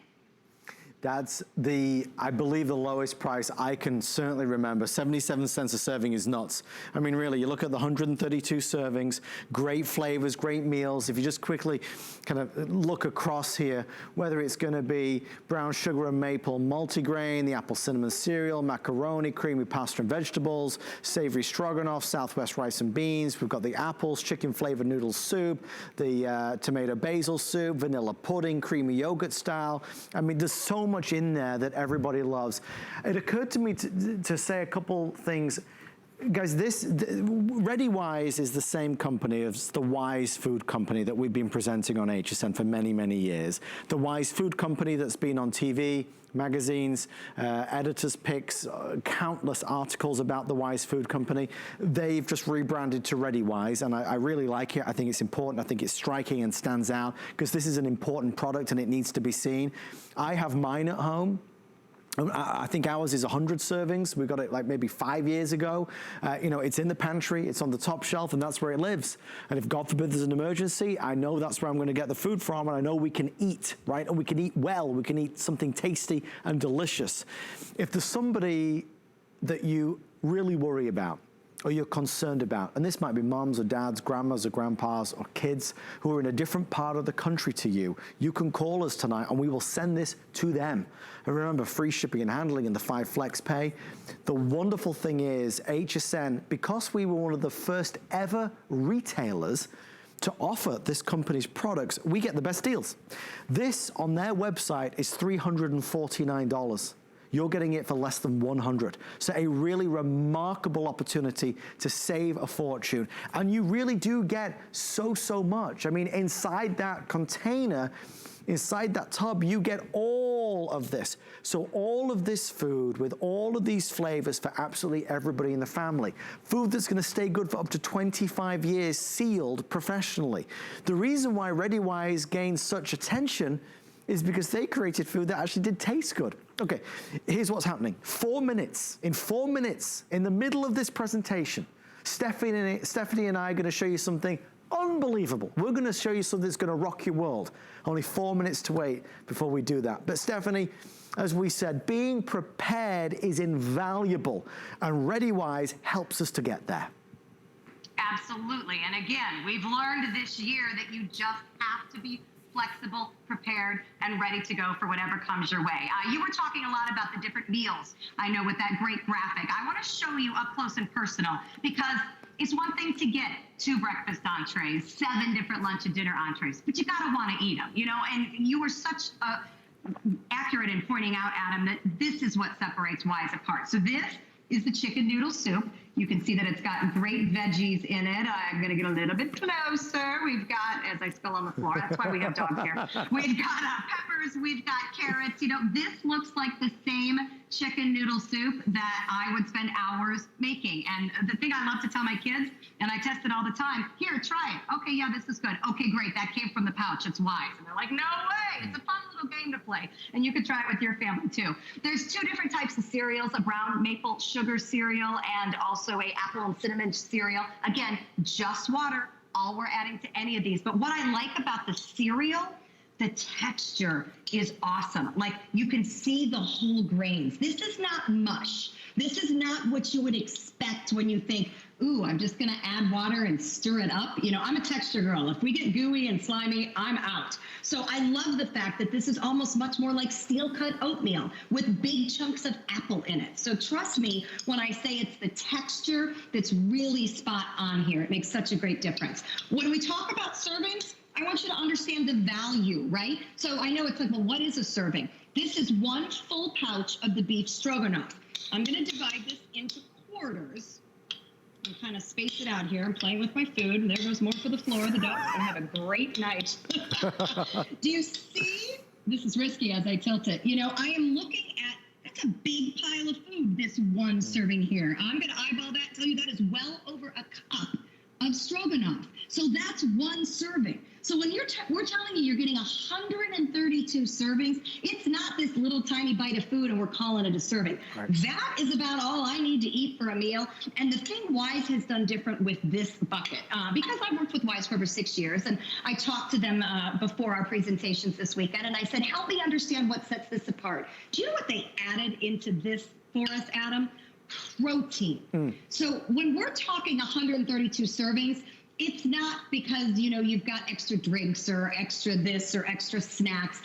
That's I believe the lowest price I can certainly remember. 77 cents a serving is nuts. I mean, really, you look at the 132 servings, great flavors, great meals. If you just quickly kind of look across here, whether it's gonna be brown sugar and maple multigrain, the apple cinnamon cereal, macaroni, creamy pasta and vegetables, savory stroganoff, Southwest rice and beans. We've got the apples, chicken flavored noodle soup, the tomato basil soup, vanilla pudding, creamy yogurt style. I mean, there's so much in there that everybody loves. It occurred to me to say a couple things. Guys, ReadyWise is the same company as the Wise Food Company that we've been presenting on HSN for many, many years. The Wise Food Company that's been on TV, magazines, editors' picks, countless articles about the Wise Food Company. They've just rebranded to ReadyWise, and I really like it. I think it's important. I think it's striking and stands out because this is an important product and it needs to be seen. I have mine at home. I think ours is 100 servings. We got it like maybe 5 years ago. You know, it's in the pantry, it's on the top shelf, and that's where it lives. And if God forbid there's an emergency, I know that's where I'm gonna get the food from, and I know we can eat, right? And we can eat well, we can eat something tasty and delicious. If there's somebody that you really worry about, or you're concerned about, and this might be moms or dads, grandmas or grandpas or kids who are in a different part of the country to you, you can call us tonight and we will send this to them. And remember, free shipping and handling and the 5 flex pay. The wonderful thing is HSN, because we were one of the first ever retailers to offer this company's products, we get the best deals. This on their website is $349. You're getting it for less than 100. So a really remarkable opportunity to save a fortune. And you really do get so much. I mean, inside that container, inside that tub, you get all of this. So all of this food with all of these flavors for absolutely everybody in the family. Food that's gonna stay good for up to 25 years, sealed professionally. The reason why ReadyWise gained such attention is because they created food that actually did taste good. Okay, here's what's happening. 4 minutes, in 4 minutes, in the middle of this presentation, Stephanie and I are gonna show you something unbelievable. We're gonna show you something that's gonna rock your world. Only 4 minutes to wait before we do that. But Stephanie, as we said, being prepared is invaluable, and ReadyWise helps us to get there. Absolutely, and again, we've learned this year that you just have to be flexible, prepared, and ready to go for whatever comes your way. You were talking a lot about the different meals, I know, with that great graphic. I want to show you up close and personal, because it's one thing to get 2 breakfast entrees, 7 different lunch and dinner entrees, but you gotta want to eat them, you know, and you were such accurate in pointing out, Adam, that this is what separates Wise apart. So this is the chicken noodle soup. You can see that it's got great veggies in it. I'm gonna get a little bit closer. We've got, as I spill on the floor, that's why we have dogs here. We've got peppers, we've got carrots. You know, this looks like the same chicken noodle soup that I would spend hours making. And the thing I love to tell my kids, and I test it all the time, here, try it. Okay, yeah, this is good. Okay, great, that came from the pouch, it's Wise. And they're like, no way, it's a fun little game to play. And you could try it with your family too. There's 2 different types of cereals, a brown maple sugar cereal and also a apple and cinnamon cereal. Again, just water, all we're adding to any of these. But what I like about the cereal, the texture is awesome. Like, you can see the whole grains. This is not mush. This is not what you would expect when you think, ooh, I'm just gonna add water and stir it up. You know, I'm a texture girl. If we get gooey and slimy, I'm out. So I love the fact that this is almost much more like steel-cut oatmeal with big chunks of apple in it. So trust me when I say it's the texture that's really spot on here. It makes such a great difference. When we talk about servings, I want you to understand the value, right? So I know it's like, well, what is a serving? This is 1 full pouch of the beef stroganoff. I'm gonna divide this into quarters and kind of space it out here. I'm playing with my food, and there goes more for the floor. The dog's gonna have a great night. Do you see? This is risky as I tilt it. You know, I am looking at, that's a big pile of food, this 1 serving here. I'm gonna eyeball that, tell you that is well over a cup of stroganoff. So that's one serving. So when we're telling you you're getting 132 servings, it's not this little tiny bite of food and we're calling it a serving. Right. That is about all I need to eat for a meal. And the thing Wise has done different with this bucket, because I've worked with Wise for over 6 years, and I talked to them before our presentations this weekend, and I said, help me understand what sets this apart. Do you know what they added into this for us, Adam? Protein. So when we're talking 132 servings, it's not because, you know, you've got extra drinks or extra this or extra snacks.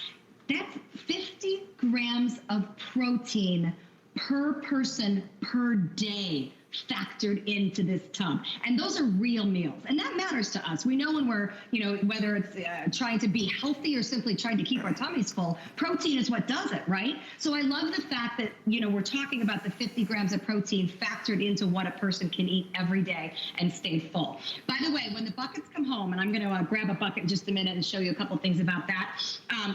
That's 50 grams of protein per person per day factored into this tub. And those are real meals. And that matters to us. We know when we're, you know, whether it's trying to be healthy or simply trying to keep our tummies full, protein is what does it, right? So I love the fact that, you know, we're talking about the 50 grams of protein factored into what a person can eat every day and stay full. By the way, when the buckets come home, and I'm going to grab a bucket in just a minute and show you a couple things about that,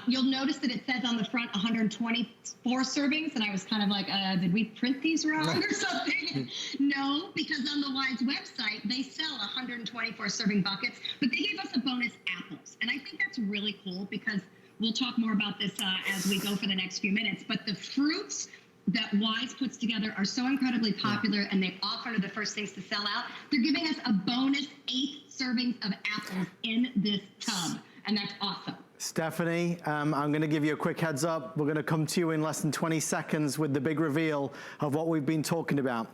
you'll notice that it says on the front 124 servings, and I was kind of like, did we print these wrong or something? No, because on the Wise website, they sell 124 serving buckets, but they gave us a bonus apples. And I think that's really cool because we'll talk more about this as we go for the next few minutes. But the fruits that Wise puts together are so incredibly popular, and they often are the first things to sell out. They're giving us a bonus 8 servings of apples in this tub, and that's awesome. Stephanie, I'm going to give you a quick heads up. We're going to come to you in less than 20 seconds with the big reveal of what we've been talking about.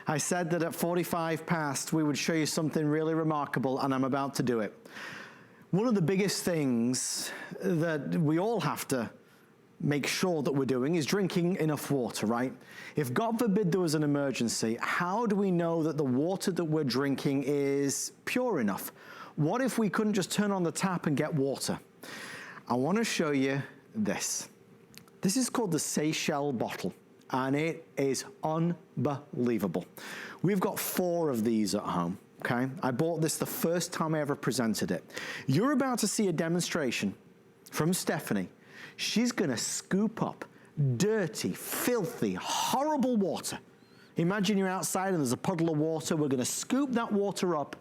I said that at 45 past, we would show you something really remarkable, and I'm about to do it. One of the biggest things that we all have to make sure that we're doing is drinking enough water, right? If God forbid there was an emergency, how do we know that the water that we're drinking is pure enough? What if we couldn't just turn on the tap and get water? I want to show you this. This is called the Seychelles Bottle, and it is unbelievable. We've got 4 of these at home, okay? I bought this the first time I ever presented it. You're about to see a demonstration from Stephanie. She's going to scoop up dirty, filthy, horrible water. Imagine you're outside and there's a puddle of water. We're going to scoop that water up,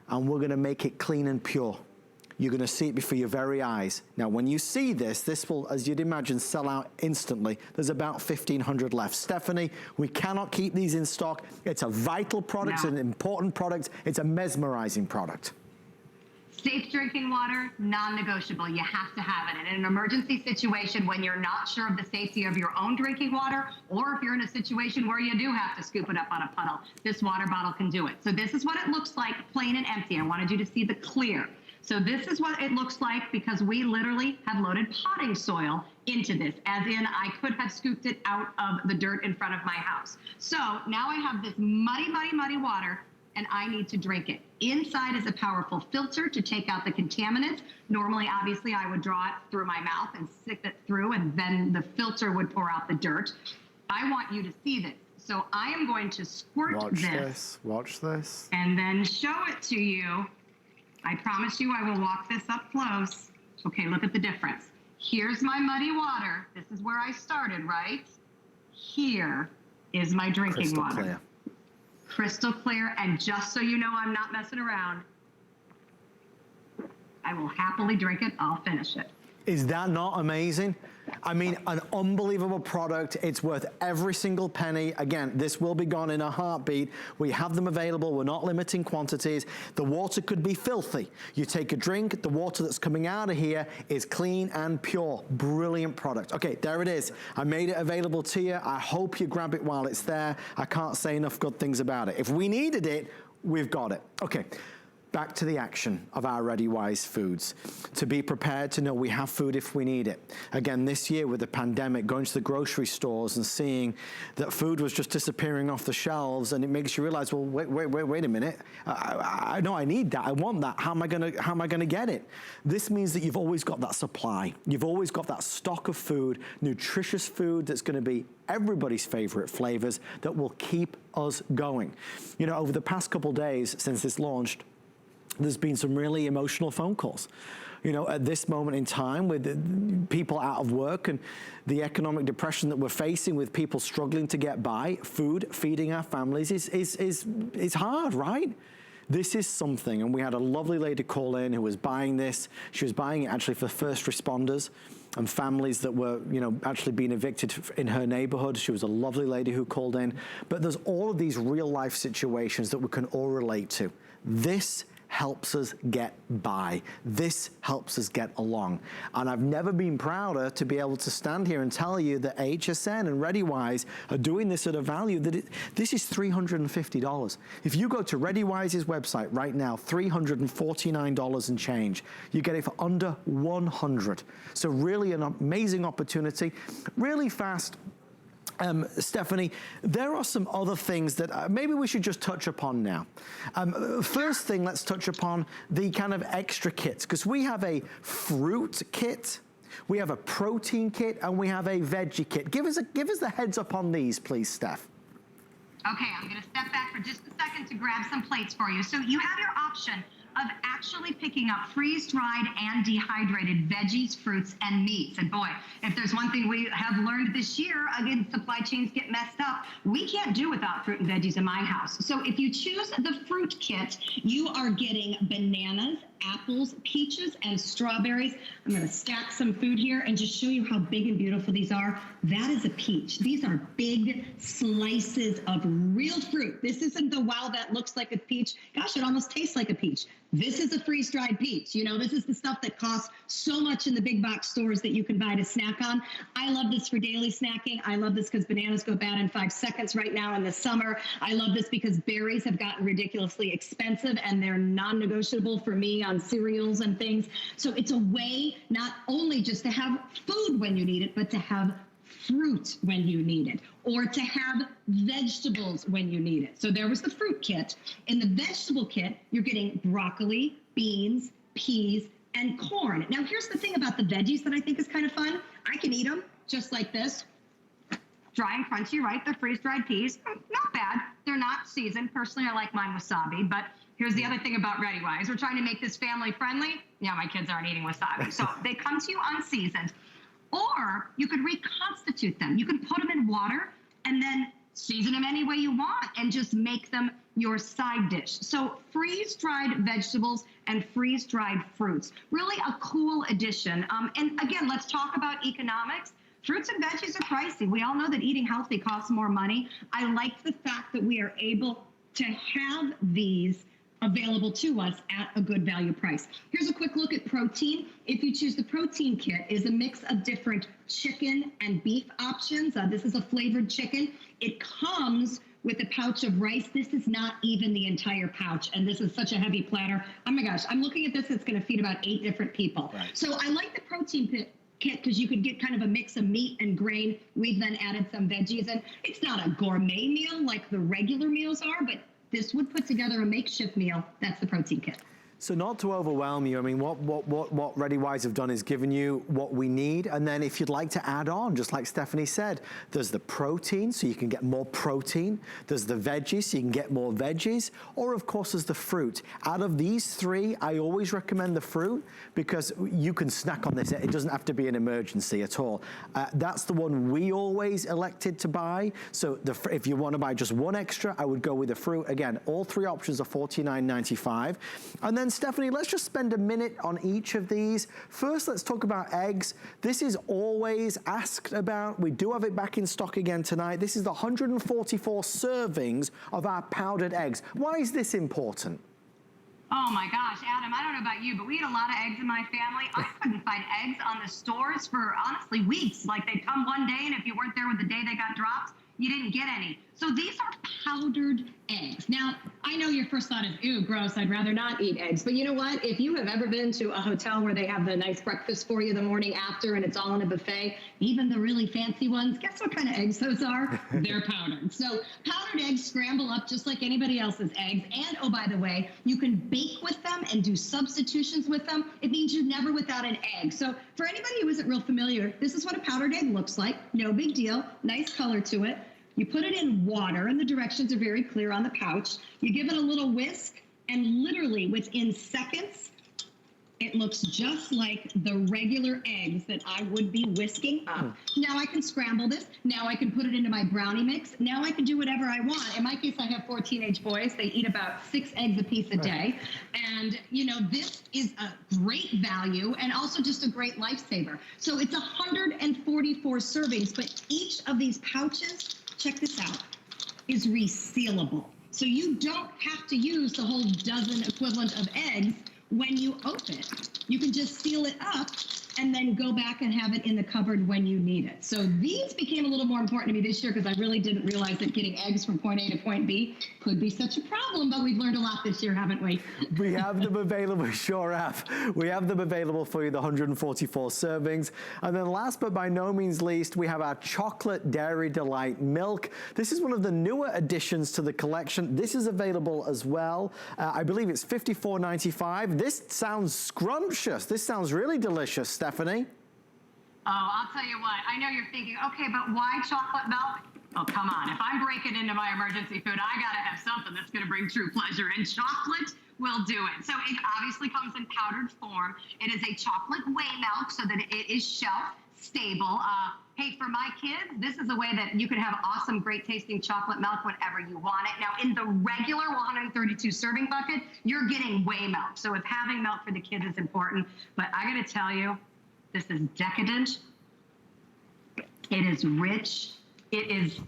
and we're going to make it clean and pure. You're going to see it before your very eyes. Now, when you see this, this will, as you'd imagine, sell out instantly. There's about 1,500 left. Stephanie, we cannot keep these in stock. It's a vital product, it's an important product, it's a mesmerizing product. Safe drinking water, non-negotiable. You have to have it. In an emergency situation, when you're not sure of the safety of your own drinking water, or if you're in a situation where you do have to scoop it up on a puddle, this water bottle can do it. So this is what it looks like, plain and empty. I wanted you to see the clear. So this is what it looks like, because we literally have loaded potting soil into this, as in I could have scooped it out of the dirt in front of my house. So now I have this muddy, muddy, muddy water, and I need to drink it. Inside is a powerful filter to take out the contaminants. Normally, obviously, I would draw it through my mouth and stick it through, and then the filter would pour out the dirt. I want you to see this. So I am going to squirt Watch this. And then show it to you. I promise you I will walk this up close. Okay, look at the difference. Here's my muddy water. This is where I started, right? Here is my drinking water. Clear. Crystal clear, and just so you know I'm not messing around, I will happily drink it. I'll finish it. Is that not amazing? I mean, an unbelievable product. It's worth every single penny. Again, this will be gone in a heartbeat. We have them available. We're not limiting quantities. The water could be filthy. You take a drink, the water that's coming out of here is clean and pure. Brilliant product. Okay, there it is. I made it available to you. I hope you grab it while it's there. I can't say enough good things about it. If we needed it, we've got it. Okay. Back to the action of our Ready Wise foods. To be prepared to know we have food if we need it. Again, this year with the pandemic, going to the grocery stores and seeing that food was just disappearing off the shelves, and it makes you realize, well, wait a minute. I know I need that. I want that. How am I gonna get it? This means that you've always got that supply. You've always got that stock of food, nutritious food that's gonna be everybody's favorite flavors that will keep us going. You know, over the past couple days since this launched, there's been some really emotional phone calls. You know, at this moment in time with people out of work and the economic depression that we're facing with people struggling to get by, food, feeding our families is hard, right? This is something, and we had a lovely lady call in who was buying this. She was buying it actually for first responders and families that were, you know, actually being evicted in her neighborhood. She was a lovely lady who called in. But there's all of these real life situations that we can all relate to. This helps us get by. This helps us get along. And I've never been prouder to be able to stand here and tell you that HSN and ReadyWise are doing this at a value that this is $350. If you go to ReadyWise's website right now, $349 and change, you get it for under $100. So really an amazing opportunity, really fast. Stephanie, there are some other things that maybe we should just touch upon now. First thing, let's touch upon the kind of extra kits, because we have a fruit kit, we have a protein kit, and we have a veggie kit. Give us the heads up on these, please, Steph. Okay, I'm gonna step back for just a second to grab some plates for you. So you have your option of actually picking up freeze-dried and dehydrated veggies, fruits, and meats. And boy, if there's one thing we have learned this year, again, supply chains get messed up. We can't do without fruit and veggies in my house. So if you choose the fruit kit, you are getting bananas, apples, peaches, and strawberries. I'm going to stack some food here and just show you how big and beautiful these are. That is a peach. These are big slices of real fruit. This isn't the wow, that looks like a peach. Gosh, it almost tastes like a peach. This is a freeze-dried peach. You know, this is the stuff that costs so much in the big box stores that you can buy to snack on. I love this for daily snacking. I love this because bananas go bad in 5 seconds right now in the summer. I love this because berries have gotten ridiculously expensive and they're non-negotiable for me on cereals and things. So it's a way not only just to have food when you need it, but to have fruit when you need it, or to have vegetables when you need it. So there was the fruit kit. In the vegetable kit, you're getting broccoli, beans, peas, and corn. Now, here's the thing about the veggies that I think is kind of fun. I can eat them just like this. Dry and crunchy, right? They're freeze-dried peas. Not bad. They're not seasoned. Personally, I like mine wasabi, but here's the other thing about ReadyWise. We're trying to make this family friendly. Yeah, my kids aren't eating wasabi. So they come to you unseasoned. Or you could reconstitute them. You can put them in water and then season them any way you want and just make them your side dish. So freeze-dried vegetables and freeze-dried fruits. Really a cool addition. And again, let's talk about economics. Fruits and veggies are pricey. We all know that eating healthy costs more money. I like the fact that we are able to have these available to us at a good value price. Here's a quick look at protein. If you choose the protein kit, is a mix of different chicken and beef options. This is a flavored chicken. It comes with a pouch of rice. This is not even the entire pouch, and this is such a heavy platter. Oh my gosh, I'm looking at this. It's going to feed about 8 different people. Right. So I like the protein kit because you could get kind of a mix of meat and grain. We've then added some veggies, and it's not a gourmet meal like the regular meals are, but this would put together a makeshift meal. That's the protein kit. So not to overwhelm you, I mean, what ReadyWise have done is given you what we need, and then if you'd like to add on, just like Stephanie said, there's the protein, so you can get more protein, there's the veggies, so you can get more veggies, or of course there's the fruit. Out of these 3, I always recommend the fruit, because you can snack on this. It doesn't have to be an emergency at all. That's the one we always elected to buy, so if you want to buy just one extra, I would go with the fruit. Again, all 3 options are $49.95, and then Stephanie, let's just spend a minute on each of these. First, let's talk about eggs. This is always asked about. We do have it back in stock again tonight. This is the 144 servings of our powdered eggs. Why is this important? Oh my gosh, Adam, I don't know about you, but we eat a lot of eggs in my family. I couldn't find eggs on the stores for, honestly, weeks. Like, they'd come one day, and if you weren't there with the day they got dropped, you didn't get any. So these are powdered eggs. Now, I know your first thought is, ew, gross, I'd rather not eat eggs. But you know what? If you have ever been to a hotel where they have the nice breakfast for you the morning after and it's all in a buffet, even the really fancy ones, guess what kind of eggs those are? They're powdered. So powdered eggs scramble up just like anybody else's eggs. And, oh, by the way, you can bake with them and do substitutions with them. It means you're never without an egg. So for anybody who isn't real familiar, this is what a powdered egg looks like. No big deal. Nice color to it. You put it in water, and the directions are very clear on the pouch. You give it a little whisk, and literally within seconds, It looks just like the regular eggs that I would be whisking up. Now I can scramble this. Now I can put it into my brownie mix. Now I can do whatever I want. In my case, I have 4 teenage boys. They eat about 6 eggs a piece a day. And, you know, this is a great value and also just a great lifesaver. So it's 144 servings, but each of these pouches, check this out, is resealable. So you don't have to use the whole dozen equivalent of eggs when you open it. You can just seal it up and then go back and have it in the cupboard when you need it. So these became a little more important to me this year because I really didn't realize that getting eggs from point A to point B could be such a problem, but we've learned a lot this year, haven't we? We have them available, sure have. We have them available for you, the 144 servings. And then last but by no means least, we have our Chocolate Dairy Delight Milk. This is one of the newer additions to the collection. This is available as well. I believe it's $54.95. This sounds scrumptious. This sounds really delicious, Stephanie. Oh, I'll tell you what. I know you're thinking, okay, but why chocolate milk? Oh, come on. If I'm breaking into my emergency food, I got to have something that's going to bring true pleasure, and chocolate will do it. So it obviously comes in powdered form. It is a chocolate whey milk so that it is shelf stable. Hey, for my kids, this is a way that you can have awesome, great tasting chocolate milk whenever you want it. Now, in the regular 132 serving bucket, you're getting whey milk. So if having milk for the kids is important, but I got to tell you, this is decadent. It is rich. It is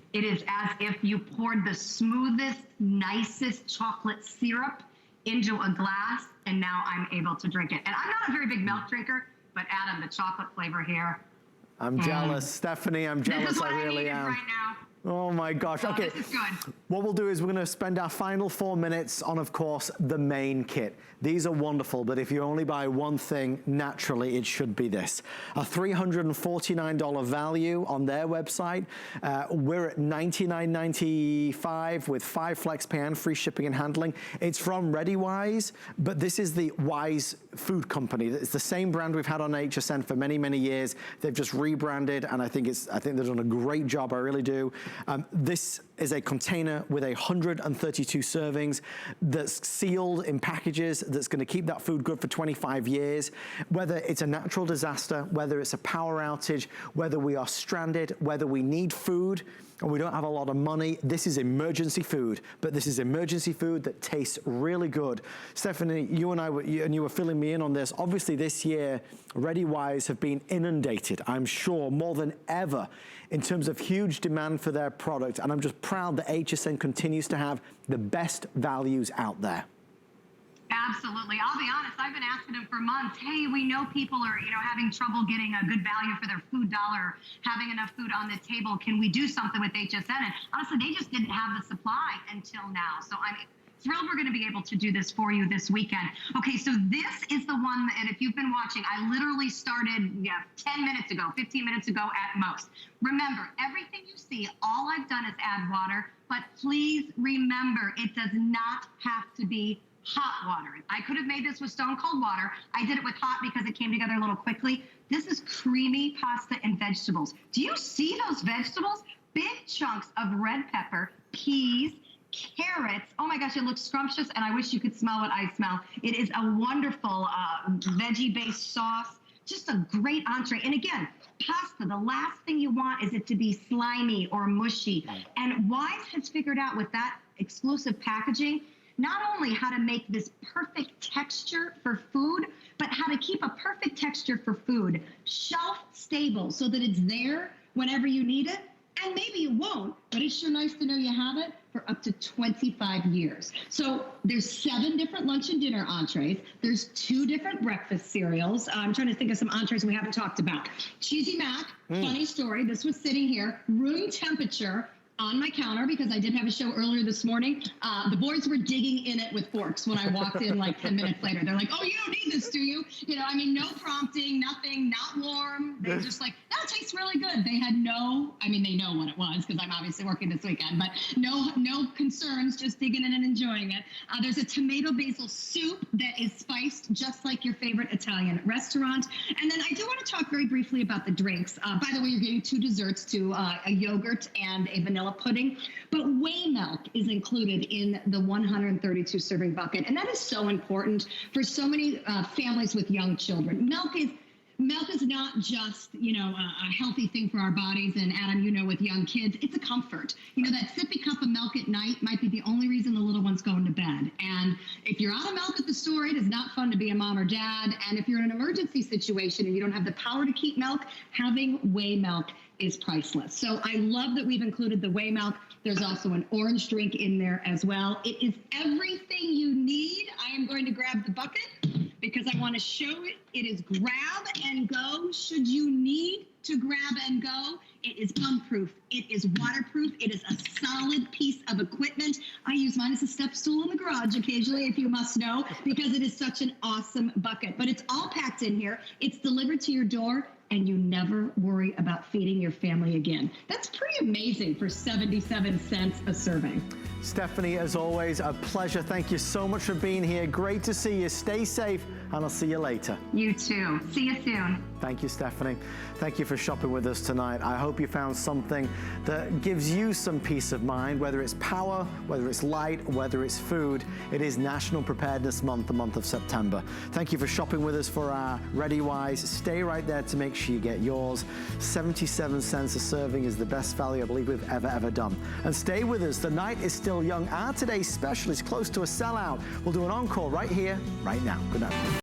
as if you poured the smoothest, nicest chocolate syrup into a glass, and now I'm able to drink it. And I'm not a very big milk drinker, but Adam, the chocolate flavor here. I'm jealous, Stephanie. I'm jealous. This is what I really am. Right now. Oh my gosh. Okay. This is good. What we'll do is we're going to spend our final 4 minutes on, of course, the main kit. These are wonderful, but if you only buy one thing, naturally it should be this. A $349 value on their website. We're at $99.95 with 5 flex pay and free shipping and handling. It's from ReadyWise, but this is the Wise food company. It's the same brand we've had on HSN for many, many years. They've just rebranded, and I think they've done a great job. I really do. This is a container with 132 servings that's sealed in packages that's going to keep that food good for 25 years. Whether it's a natural disaster, whether it's a power outage, whether we are stranded, whether we need food and we don't have a lot of money, this is emergency food, but this is emergency food that tastes really good. Stephanie, you were filling me in on this. Obviously this year, ReadyWise have been inundated, I'm sure, more than ever in terms of huge demand for their product. And I'm just proud that HSN continues to have the best values out there. Absolutely. I'll be honest, I've been asking them for months, hey, we know people are, having trouble getting a good value for their food dollar, having enough food on the table. Can we do something with HSN? And honestly, they just didn't have the supply until now. So I'm thrilled we're going to be able to do this for you this weekend. Okay, so this is the one, and if you've been watching, I literally started 10 minutes ago, 15 minutes ago at most. Remember, everything you see, all I've done is add water, but please remember, it does not have to be hot water. I could have made this with stone cold water. I did it with hot because it came together a little quickly. This is creamy pasta and vegetables. Do you see those vegetables? Big chunks of red pepper, peas, carrots. Oh my gosh, it looks scrumptious, and I wish you could smell what I smell. It is a wonderful veggie-based sauce. Just a great entree. And again, pasta, the last thing you want is it to be slimy or mushy. And Wise has figured out with that exclusive packaging, not only how to make this perfect texture for food, but how to keep a perfect texture for food shelf stable so that it's there whenever you need it. And maybe you won't, but it's sure nice to know you have it for up to 25 years. So there's 7 different lunch and dinner entrees. There's 2 different breakfast cereals. I'm trying to think of some entrees we haven't talked about. Cheesy mac, funny story. This was sitting here, room temperature, on my counter because I did have a show earlier this morning. The boys were digging in it with forks when I walked in like 10 minutes later. They're like, oh, you don't need this, do you? No prompting, nothing, not warm. They're just like, that tastes really good. They had they know what it was because I'm obviously working this weekend, but no concerns, just digging in and enjoying it. There's a tomato basil soup that is spiced just like your favorite Italian restaurant. And then I do want to talk very briefly about the drinks. By the way, you're getting 2 desserts, a yogurt and a vanilla milk pudding. But Whey Milk is included in the 132 serving bucket. And that is so important for so many families with young children. Milk is not just, a healthy thing for our bodies. And Adam, with young kids, it's a comfort. That sippy cup of milk at night might be the only reason the little one's going to bed. And if you're out of milk at the store, it is not fun to be a mom or dad. And if you're in an emergency situation and you don't have the power to keep milk, having Whey Milk is priceless. So I love that we've included the Whey Milk. There's also an orange drink in there as well. It is everything you need. I am going to grab the bucket because I want to show it. It is grab and go should you need to grab and go. It is gun-proof. It is waterproof. It is a solid piece of equipment. I use mine as a step stool in the garage occasionally, if you must know, because it is such an awesome bucket. But it's all packed in here. It's delivered to your door, and you never worry about feeding your family again. That's pretty amazing for 77 cents a serving. Stephanie, as always, a pleasure. Thank you so much for being here. Great to see you. Stay safe, and I'll see you later. You too. See you soon. Thank you, Stephanie. Thank you for shopping with us tonight. I hope you found something that gives you some peace of mind, whether it's power, whether it's light, whether it's food. It is National Preparedness Month, the month of September. Thank you for shopping with us for our ReadyWise. Stay right there to make sure you get yours. 77 cents a serving is the best value I believe we've ever done. And stay with us. The night is still young. Our today's special is close to a sellout. We'll do an encore right here, right now. Good night.